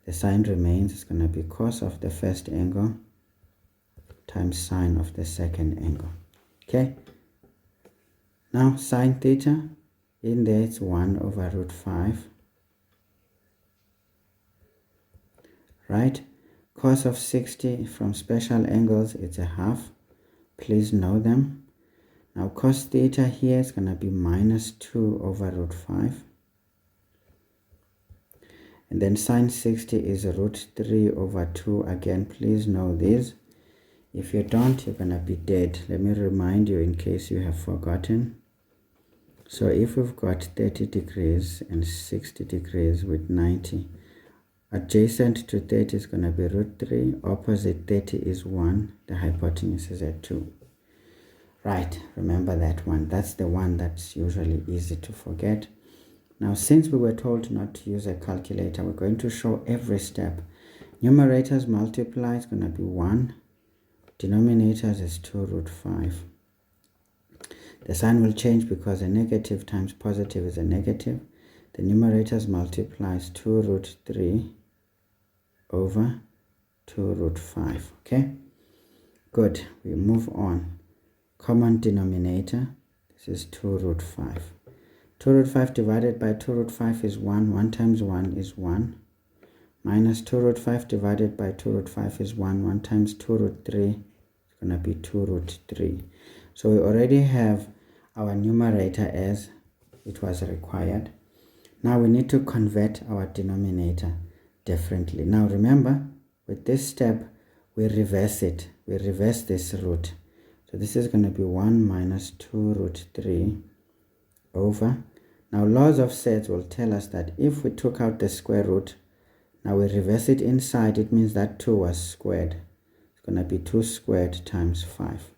The sign remains. It's going to be cos of the first angle times sine of the second angle. Okay, now sine theta, in there it's 1 over root 5, right? Cos of 60 from special angles, it's a half. Please know them. Now cos theta here is going to be minus 2 over root 5. And then sine 60 is root 3 over 2. Again, please know this. If you don't, you're going to be dead. Let me remind you in case you have forgotten. So if we've got 30 degrees and 60 degrees with 90, adjacent to 30 is going to be root 3. Opposite 30 is 1. The hypotenuse is at 2. Right, remember that one. That's the one that's usually easy to forget. Now, since we were told not to use a calculator, we're going to show every step. Numerators multiply is going to be 1. Denominators is 2 root 5. The sign will change because a negative times positive is a negative. The numerators multiplies 2 root 3 over 2 root 5. Okay, good. We move on. Common denominator, this is 2 root 5. 2 root 5 divided by 2 root 5 is 1. 1 times 1 is 1. Minus 2 root 5 divided by 2 root 5 is 1. 1 times 2 root 3 is going to be 2 root 3. So we already have our numerator as it was required. Now we need to convert our denominator differently. Now remember, with this step, we reverse it. We reverse this root. So this is going to be 1 minus 2 root 3 over. Now laws of sets will tell us that if we took out the square root, now we reverse it inside, it means that 2 was squared. It's going to be 2 squared times 5,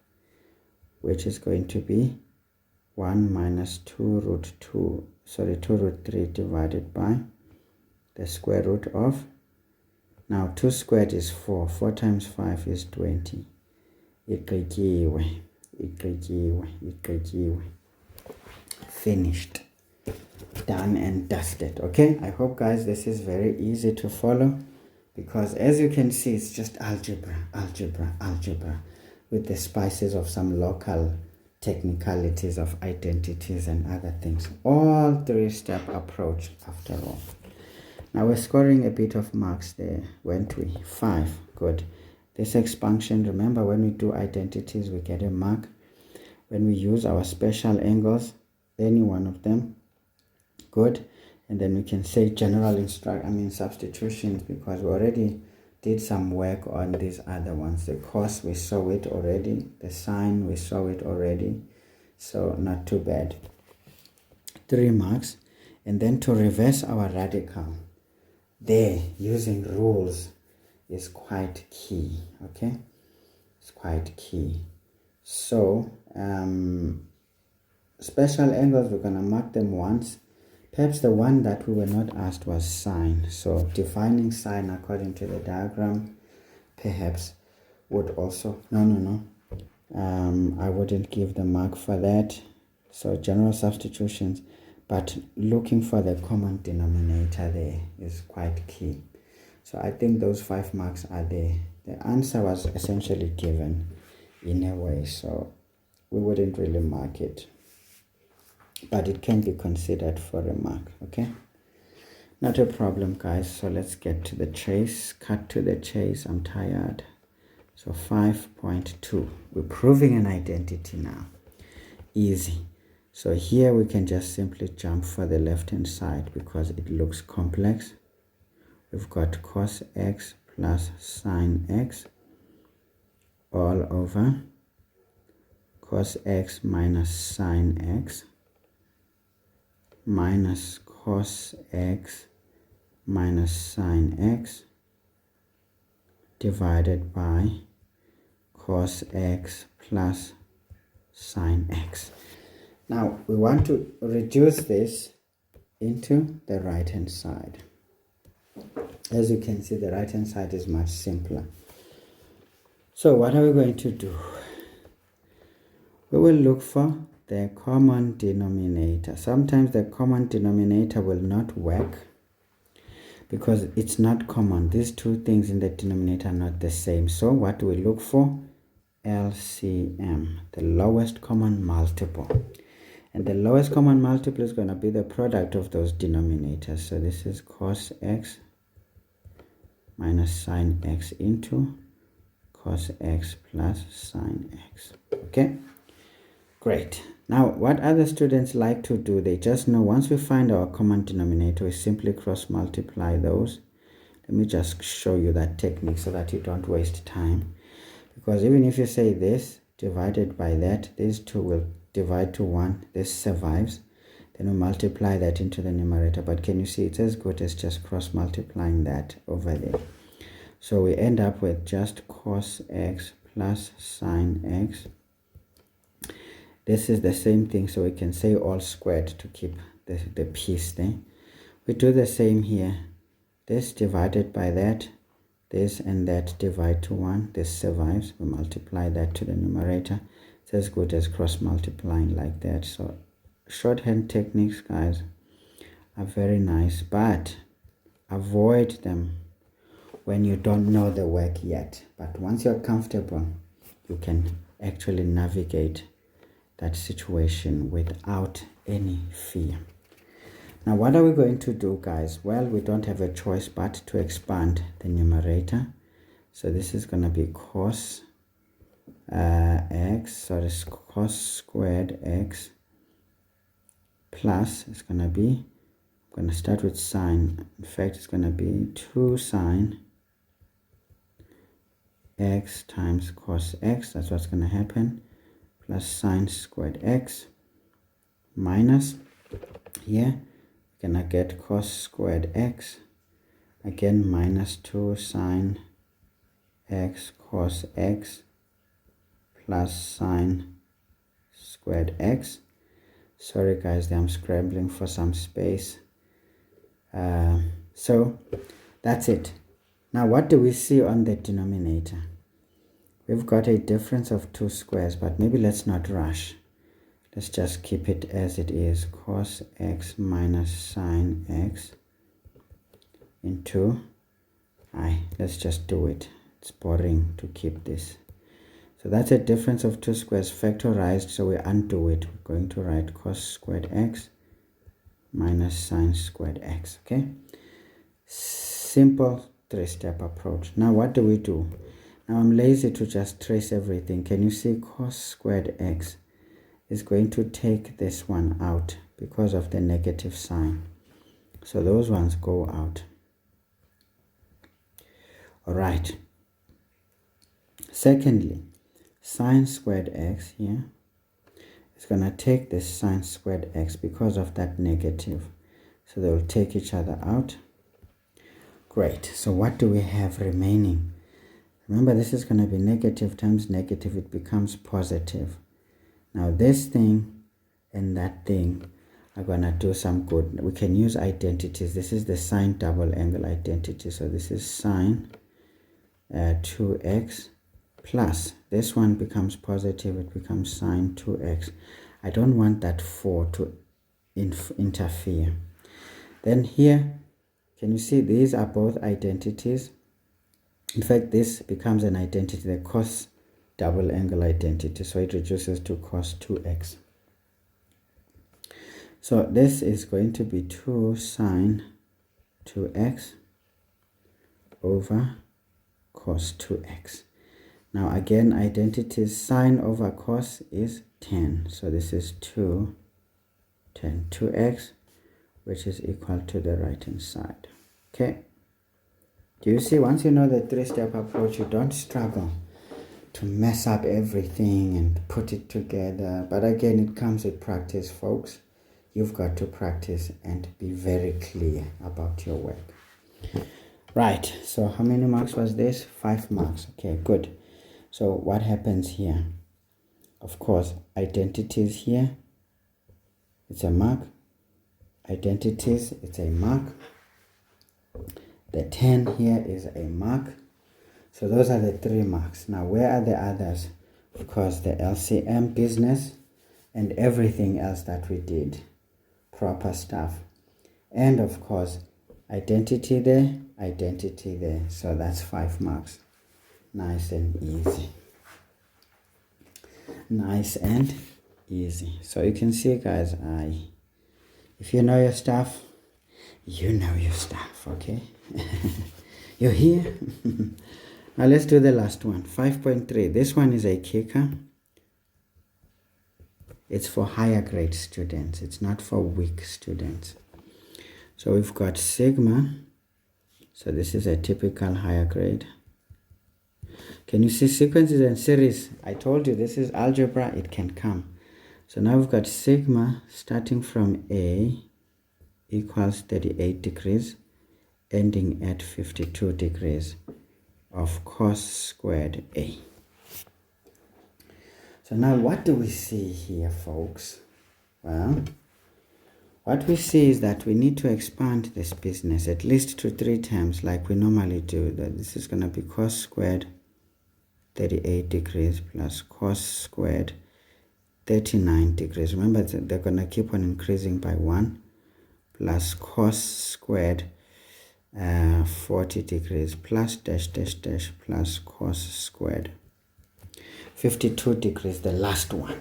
which is going to be 1 minus 2 root 3 divided by the square root of, now 2 squared is 4, 4 times 5 is 20. Finished. Done and dusted. Okay, I hope guys this is very easy to follow, because as you can see it's just algebra with the spices of some local technicalities of identities and other things. All 3-step approach after all. Now we're scoring a bit of marks there, weren't we? 5. Good. This expansion, remember when we do identities we get a mark. When we use our special angles, any one of them, good. And then we can say general substitutions, because we already did some work on these other ones. The cos, we saw it already. The sine, we saw it already. So not too bad. 3 marks. And then to reverse our radical, there, using rules is quite key. Okay? It's quite key. So, special angles, we're going to mark them once. Perhaps the one that we were not asked was sine. So defining sine according to the diagram perhaps would also, no. I wouldn't give the mark for that. So general substitutions, but looking for the common denominator there is quite key. So I think those 5 marks are there. The answer was essentially given in a way, so we wouldn't really mark it, but it can be considered for a mark. Okay, not a problem guys. So let's get to the chase, cut to the chase. I'm tired. So 5.2, we're proving an identity now. Easy. So here we can just simply jump for the left hand side because it looks complex. We've got cos x plus sine x all over cos x minus sine x minus cos x minus sine x divided by cos x plus sine x. Now we want to reduce this into the right hand side. As you can see, the right hand side is much simpler. So what are we going to do? We will look for the common denominator. Sometimes the common denominator will not work because it's not common. These two things in the denominator are not the same. So what do we look for? LCM, the lowest common multiple. And the lowest common multiple is going to be the product of those denominators. So this is cos x minus sine x into cos x plus sine x. Okay, great. Now what other students like to do, they just know once we find our common denominator, we simply cross multiply those. Let me just show you that technique so that you don't waste time, because even if you say this divided by that, these two will divide to 1, this survives, then we multiply that into the numerator. But can you see it's as good as just cross multiplying that over there? So we end up with just cos x plus sine x. This is the same thing, so we can say all squared to keep the piece there. We do the same here. This divided by that, this and that divide to 1, this survives, we multiply that to the numerator. It's as good as cross multiplying like that. So shorthand techniques, guys, are very nice, but avoid them when you don't know the work yet. But once you're comfortable, you can actually navigate that situation without any fear. Now what are we going to do, guys? Well, we don't have a choice but to expand the numerator. So this is going to be cos x, so this cos squared x plus, it's going to be, I'm going to start with sine. In fact, it's going to be 2 sine x times cos x, that's what's going to happen, plus sine squared x minus, here we're going to get cos squared x, again minus 2 sine x cos x plus sine squared x. Sorry guys, I'm scrambling for some space. So that's it. Now what do we see on the denominator? We've got a difference of 2 squares, but maybe let's not rush. Let's just keep it as it is. Cos x minus sine x into let's just do it. It's boring to keep this. So that's a difference of 2 squares factorized, so we undo it. We're going to write cos squared x minus sine squared x, okay? Simple 3-step approach. Now what do we do? Now I'm lazy to just trace everything. Can you see cos squared x is going to take this one out because of the negative sign. So those ones go out. All right. Secondly, sine squared x here is going to take this sine squared x because of that negative. So they will take each other out. Great. So what do we have remaining? Remember, this is going to be negative times negative. It becomes positive. Now this thing and that thing are going to do some good. We can use identities. This is the sine double angle identity. So this is sine 2x plus, this one becomes positive, it becomes sine 2x. I don't want that 4 to interfere. Then here, can you see these are both identities? In fact, this becomes an identity, the cos double angle identity, so it reduces to cos 2x. So this is going to be 2 sine 2x over cos 2x. Now again, identities, sine over cos is 10. So this is 2 tan 2x, which is equal to the right hand side. Okay. Do you see, once you know the 3-step approach, you don't struggle to mess up everything and put it together. But again, it comes with practice, folks. You've got to practice and be very clear about your work. Right, so how many marks was this? 5 marks. Okay, good. So what happens here? Of course, identities here, it's a mark. Identities, it's a mark. The 10 here is a mark. So those are the 3 marks. Now, where are the others? Of course, the LCM business and everything else that we did. Proper stuff. And of course, identity there, identity there. So that's 5 marks. Nice and easy. Nice and easy. So you can see, guys, if you know your stuff, you know your stuff, okay? You're here. Now let's do the last one. 5.3. This one is a kicker. It's for higher grade students. It's not for weak students. So we've got sigma. So this is a typical higher grade. Can you see sequences and series? I told you this is algebra. It can come. So now we've got sigma starting from A equals 38 degrees, ending at 52 degrees of cos squared A. So now what do we see here, folks? Well, what we see is that we need to expand this business at least to 3 terms like we normally do. That this is going to be cos squared 38 degrees plus cos squared 39 degrees. Remember, they're going to keep on increasing by 1 plus cos squared 40 degrees plus dash dash dash plus cos squared 52 degrees, the last one.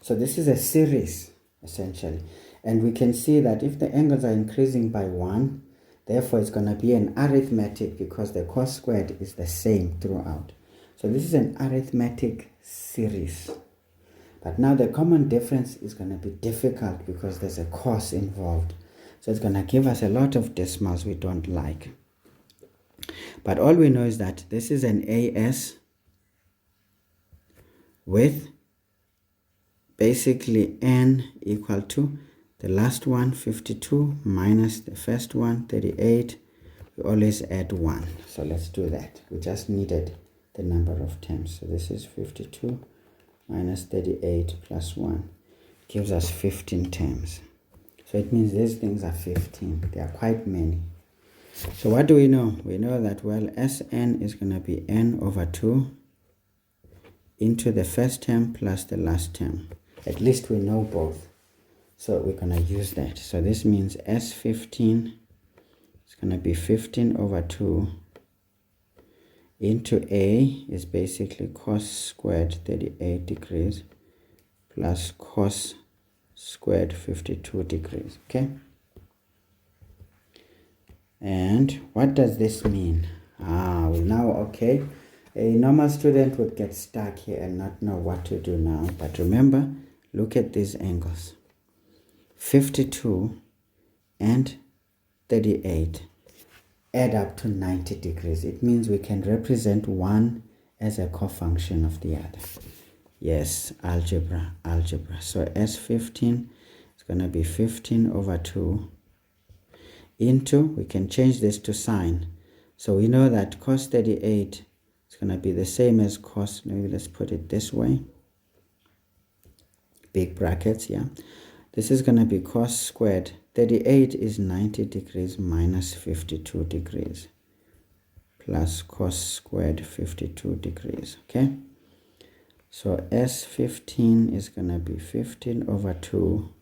So this is a series essentially, and we can see that if the angles are increasing by 1, therefore it's going to be an arithmetic because the cos squared is the same throughout. So this is an arithmetic series. But now the common difference is going to be difficult because there's a cos involved. So it's going to give us a lot of decimals we don't like. But all we know is that this is an AS with basically n equal to the last one, 52, minus the first one, 38. We always add 1. So let's do that. We just needed the number of terms. So this is 52 minus 38 plus 1 gives us 15 terms. So it means these things are 15. They are quite many. So what do we know? We know that, well, Sn is going to be n over 2 into the first term plus the last term. At least we know both. So we're going to use that. So this means S15 is going to be 15 over 2 into A is basically cos squared 38 degrees plus cos squared 52 degrees. Okay? And what does this mean? Well now, okay, a normal student would get stuck here and not know what to do now. But remember, look at these angles. 52 and 38 add up to 90 degrees. It means we can represent one as a cofunction of the other. Yes, algebra. So S15 is going to be 15 over 2 into, we can change this to sine. So we know that cos 38 is going to be the same as cos, maybe let's put it this way. Big brackets, yeah. This is going to be cos squared. 38 is 90 degrees minus 52 degrees plus cos squared 52 degrees, okay? So S15 is going to be 15 over 2.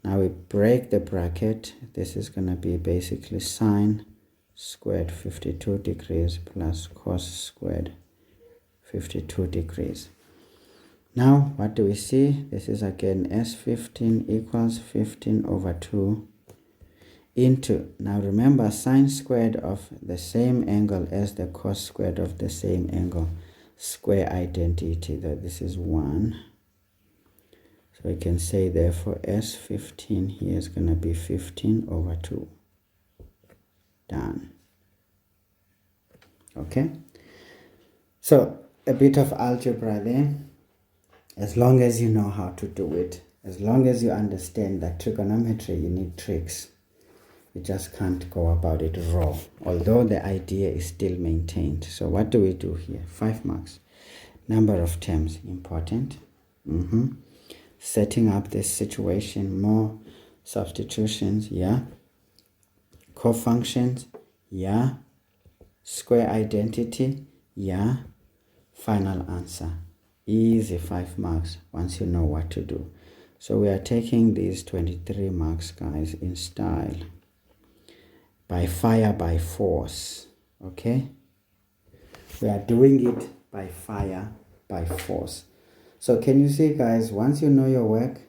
Now we break the bracket. This is going to be basically sine squared 52 degrees plus cos squared 52 degrees. Now, what do we see? This is again S15 equals 15 over 2 into, now remember, sine squared of the same angle as the cos squared of the same angle, square identity, that this is 1. So we can say therefore S15 here is going to be 15 over 2. Done. Okay? So, a bit of algebra there. As long as you know how to do it, as long as you understand that trigonometry, you need tricks. You just can't go about it raw, although the idea is still maintained. So what do we do here? 5 marks. Number of terms, important. Setting up this situation, more substitutions, yeah. Cofunctions, yeah. Square identity, yeah. Final answer. Easy 5 marks once you know what to do. So we are taking these 23 marks, guys, in style. By fire, by force. Okay? We are doing it by fire, by force. So can you see, guys, once you know your work,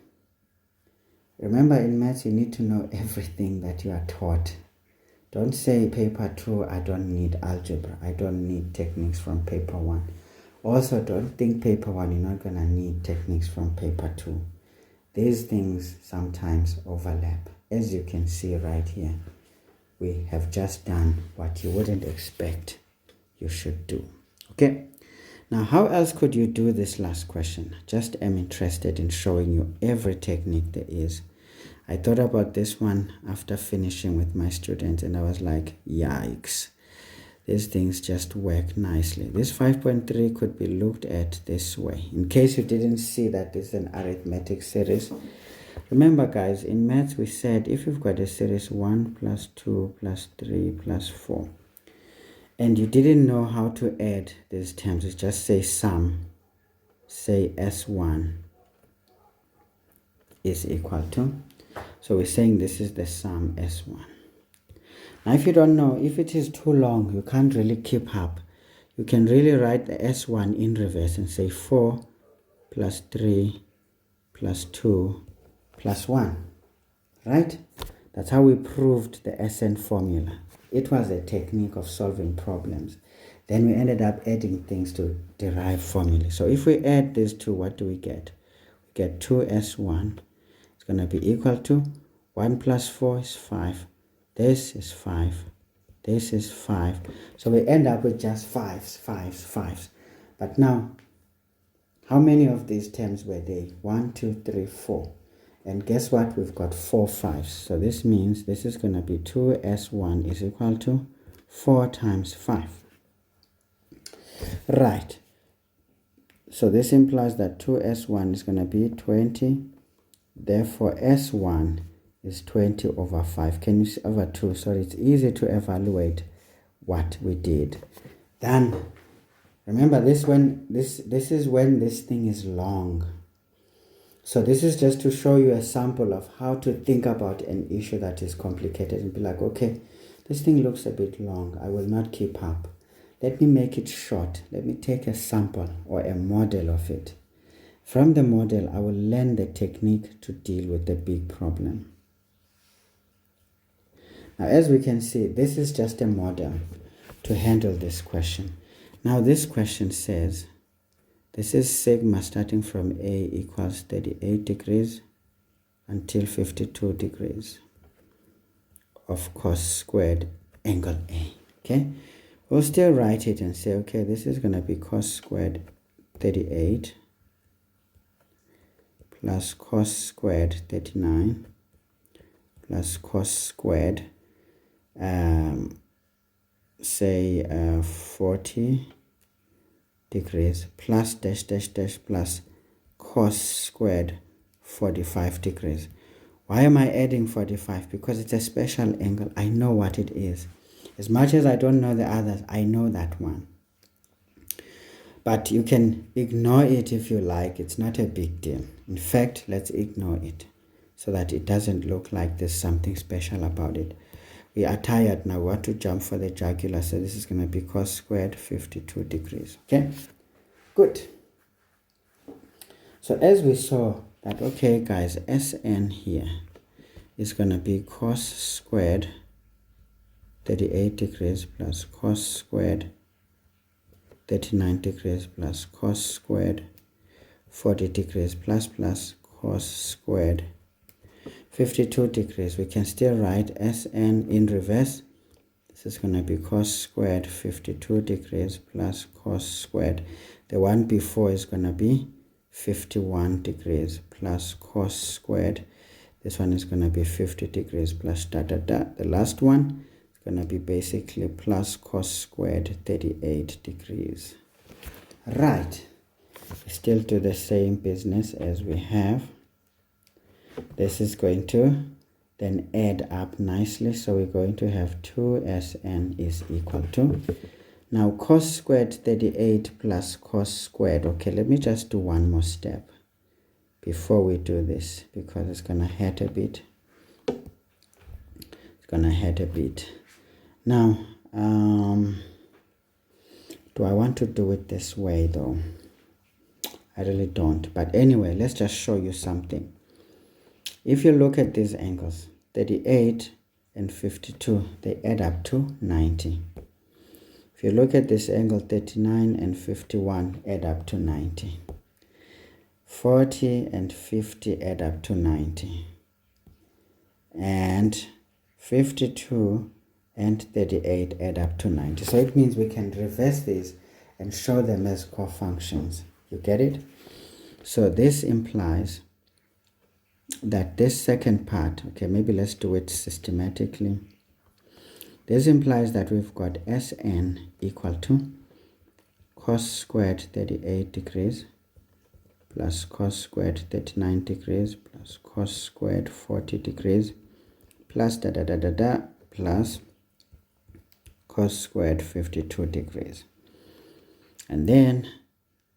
remember in maths you need to know everything that you are taught. Don't say paper 2, I don't need algebra. I don't need techniques from paper 1. Also, don't think paper 1, you're not going to need techniques from paper 2. These things sometimes overlap. As you can see right here, we have just done what you wouldn't expect you should do. Okay? Now, how else could you do this last question? Just am interested in showing you every technique there is. I thought about this one after finishing with my students, and I was like, yikes. These things just work nicely. This 5.3 could be looked at this way. In case you didn't see that this is an arithmetic series. Remember, guys, in maths we said if you've got a series 1 plus 2 plus 3 plus 4, and you didn't know how to add these terms, you just say sum, say S1 is equal to. So we're saying this is the sum S1. Now if you don't know, if it is too long, you can't really keep up. You can really write the S1 in reverse and say 4 plus 3 plus 2 plus 1. Right? That's how we proved the SN formula. It was a technique of solving problems. Then we ended up adding things to derive formulae. So if we add these two, what do we get? We get 2S1. It's going to be equal to 1 plus 4 is 5. This is 5. This is 5. So we end up with just 5s. But now, how many of these terms were there? 1, 2, 3, 4. And guess what? We've got 4 5s. So this means this is going to be 2S1 is equal to 4 times 5. Right. So this implies that 2S1 is going to be 20. Therefore, S1 is 20 over 5. Can you see over 2? Sorry, it's easy to evaluate what we did. Then remember this is when this thing is long. So this is just to show you a sample of how to think about an issue that is complicated and be like, okay, this thing looks a bit long. I will not keep up. Let me make it short. Let me take a sample or a model of it. From the model, I will learn the technique to deal with the big problem. Now, as we can see, this is just a model to handle this question. Now, this question says, this is sigma starting from A equals 38 degrees until 52 degrees of cos squared angle A. Okay, we'll still write it and say, okay, this is going to be cos squared 38 plus cos squared 39 plus cos squared say 40 degrees plus dash dash dash plus cos squared 45 degrees. Why am I adding 45? Because it's a special angle. I know what it is. As much as I don't know the others, I know that one. But you can ignore it if you like. It's not a big deal. In fact, let's ignore it so that it doesn't look like there's something special about it. We are tired now. We want to jump for the jugular. So this is going to be cos squared 52 degrees. Okay, good. So as we saw that, okay, guys, Sn here is going to be cos squared 38 degrees plus cos squared 39 degrees plus cos squared 40 degrees plus cos squared 52 degrees. We can still write Sn in reverse. This is going to be cos squared 52 degrees plus cos squared. The one before is going to be 51 degrees plus cos squared. This one is going to be 50 degrees plus da da da. The last one is going to be basically plus cos squared 38 degrees. Right. We still do the same business as we have. This is going to then add up nicely. So we're going to have 2Sn is equal to, now cos squared 38 plus cos squared. Okay, let me just do one more step before we do this, because it's going to hurt a bit. It's going to hurt a bit. Now, do I want to do it this way though? I really don't. But anyway, let's just show you something. If you look at these angles, 38 and 52, they add up to 90. If you look at this angle, 39 and 51 add up to 90. 40 and 50 add up to 90. And 52 and 38 add up to 90. So it means we can reverse these and show them as cofunctions. You get it? So this implies that this second part, okay, maybe let's do it systematically. This implies that we've got Sn equal to cos squared 38 degrees plus cos squared 39 degrees plus cos squared 40 degrees plus da da da da da plus cos squared 52 degrees. And then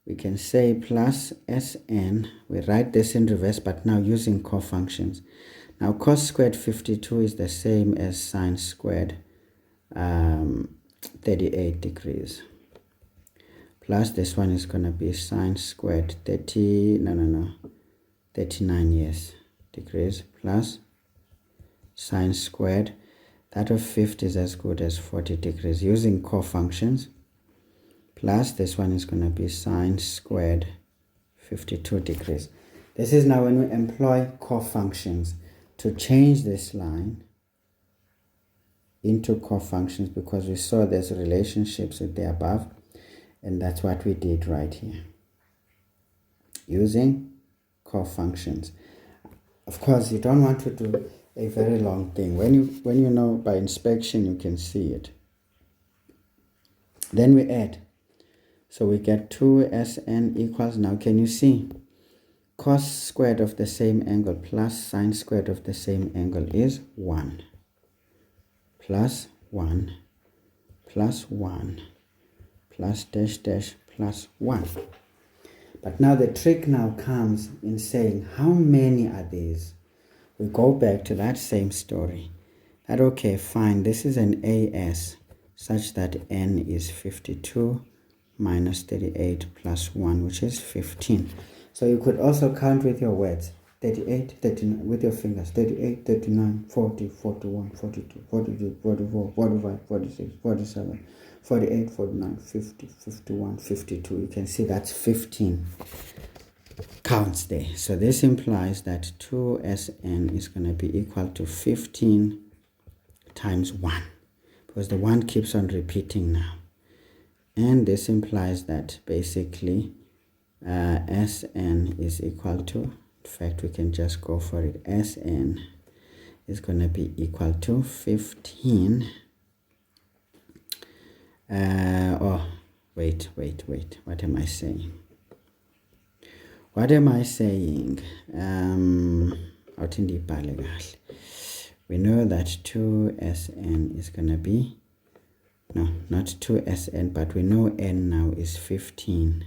we can say plus Sn, we write this in reverse, but now using cofunctions. Now cos squared 52 is the same as sine squared 38 degrees. Plus this one is going to be sine squared 39, yes, degrees plus sine squared, that of 50 is as good as 40 degrees using cofunctions. Plus this one is going to be sine squared 52 degrees. This is now when we employ cofunctions to change this line into cofunctions, because we saw there's relationships with the above, and that's what we did right here using cofunctions. Of course, you don't want to do a very long thing. When you know by inspection you can see it. Then we add. So we get 2Sn equals, now can you see? cos squared of the same angle plus sine squared of the same angle is 1 plus 1 plus 1 plus dash dash plus 1. But now the trick now comes in saying how many are these? We go back to that same story. That okay, fine, this is an AS such that n is 52 minus 38 plus 1, which is 15. So you could also count with your words. 38, 39, with your fingers. 38, 39, 40, 41, 42, 43, 44, 45, 46, 47, 48, 49, 50, 51, 52. You can see that's 15 counts there. So this implies that 2Sn is going to be equal to 15 times 1. Because the 1 keeps on repeating now. And this implies that basically Sn is equal to, in fact we can just go for it, Sn is going to be equal to 15 wait, what am I saying? We know that 2Sn is going to be, no, not 2Sn, but we know n now is 15.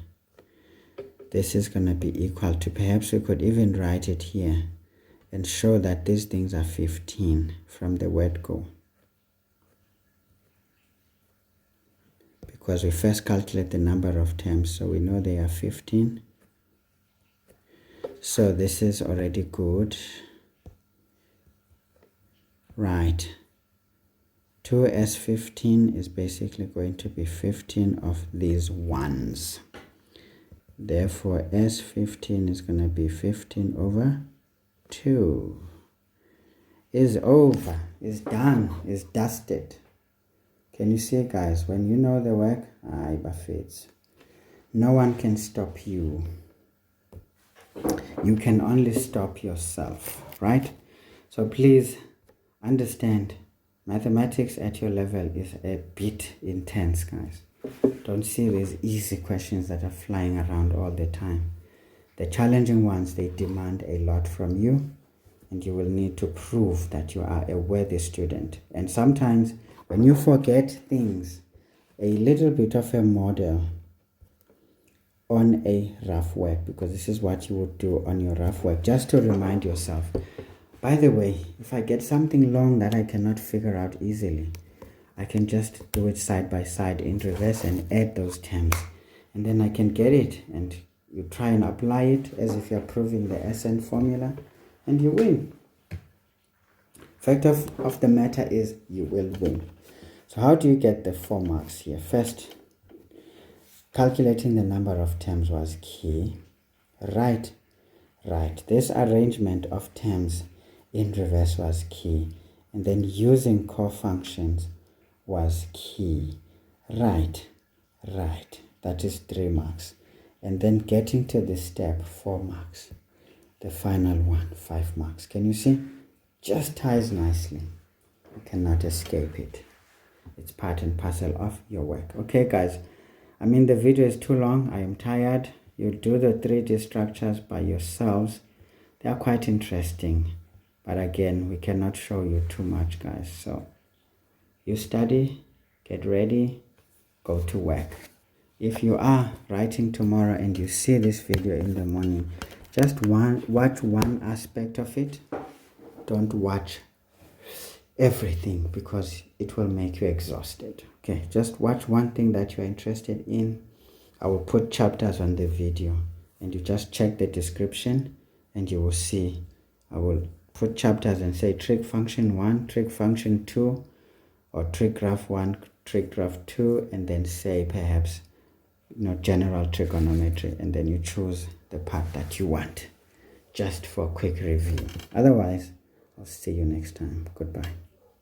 This is going to be equal to, perhaps we could even write it here and show that these things are 15 from the word go. Because we first calculate the number of terms, so we know they are 15. So this is already good. Right. 2s15 is basically going to be 15 of these ones. Therefore, s15 is going to be 15 over 2. Is over, is done, is dusted. Can you see, guys? When you know the work, no one can stop you. You can only stop yourself, right? So please understand, mathematics at your level is a bit intense, guys. Don't see these easy questions that are flying around all the time. The challenging ones, they demand a lot from you, and you will need to prove that you are a worthy student. And sometimes when you forget things, a little bit of a model on a rough work, because this is what you would do on your rough work, just to remind yourself. By the way, if I get something long that I cannot figure out easily, I can just do it side by side in reverse and add those terms. And then I can get it, and you try and apply it as if you're proving the Sn formula, and you win. Fact of the matter is, you will win. So how do you get the 4 marks here? First, calculating the number of terms was key. Right. This arrangement of terms in reverse was key. And then using cofunctions was key. Right. That is 3 marks. And then getting to the step, 4 marks. The final one, 5 marks. Can you see? Just ties nicely. You cannot escape it. It's part and parcel of your work. Okay, guys. I mean, the video is too long. I am tired. You do the 3D structures by yourselves. They are quite interesting. But again, we cannot show you too much, guys. So you study, get ready, go to work. If you are writing tomorrow and you see this video in the morning, just watch one aspect of it. Don't watch everything, because it will make you exhausted. Okay, just watch one thing that you're interested in. I will put chapters on the video, and you just check the description and you will see. I will put chapters and say trig function 1, trig function 2, or trig graph 1, trig graph 2, and then say perhaps general trigonometry, and then you choose the part that you want, just for a quick review. Otherwise, I'll see you next time. Goodbye.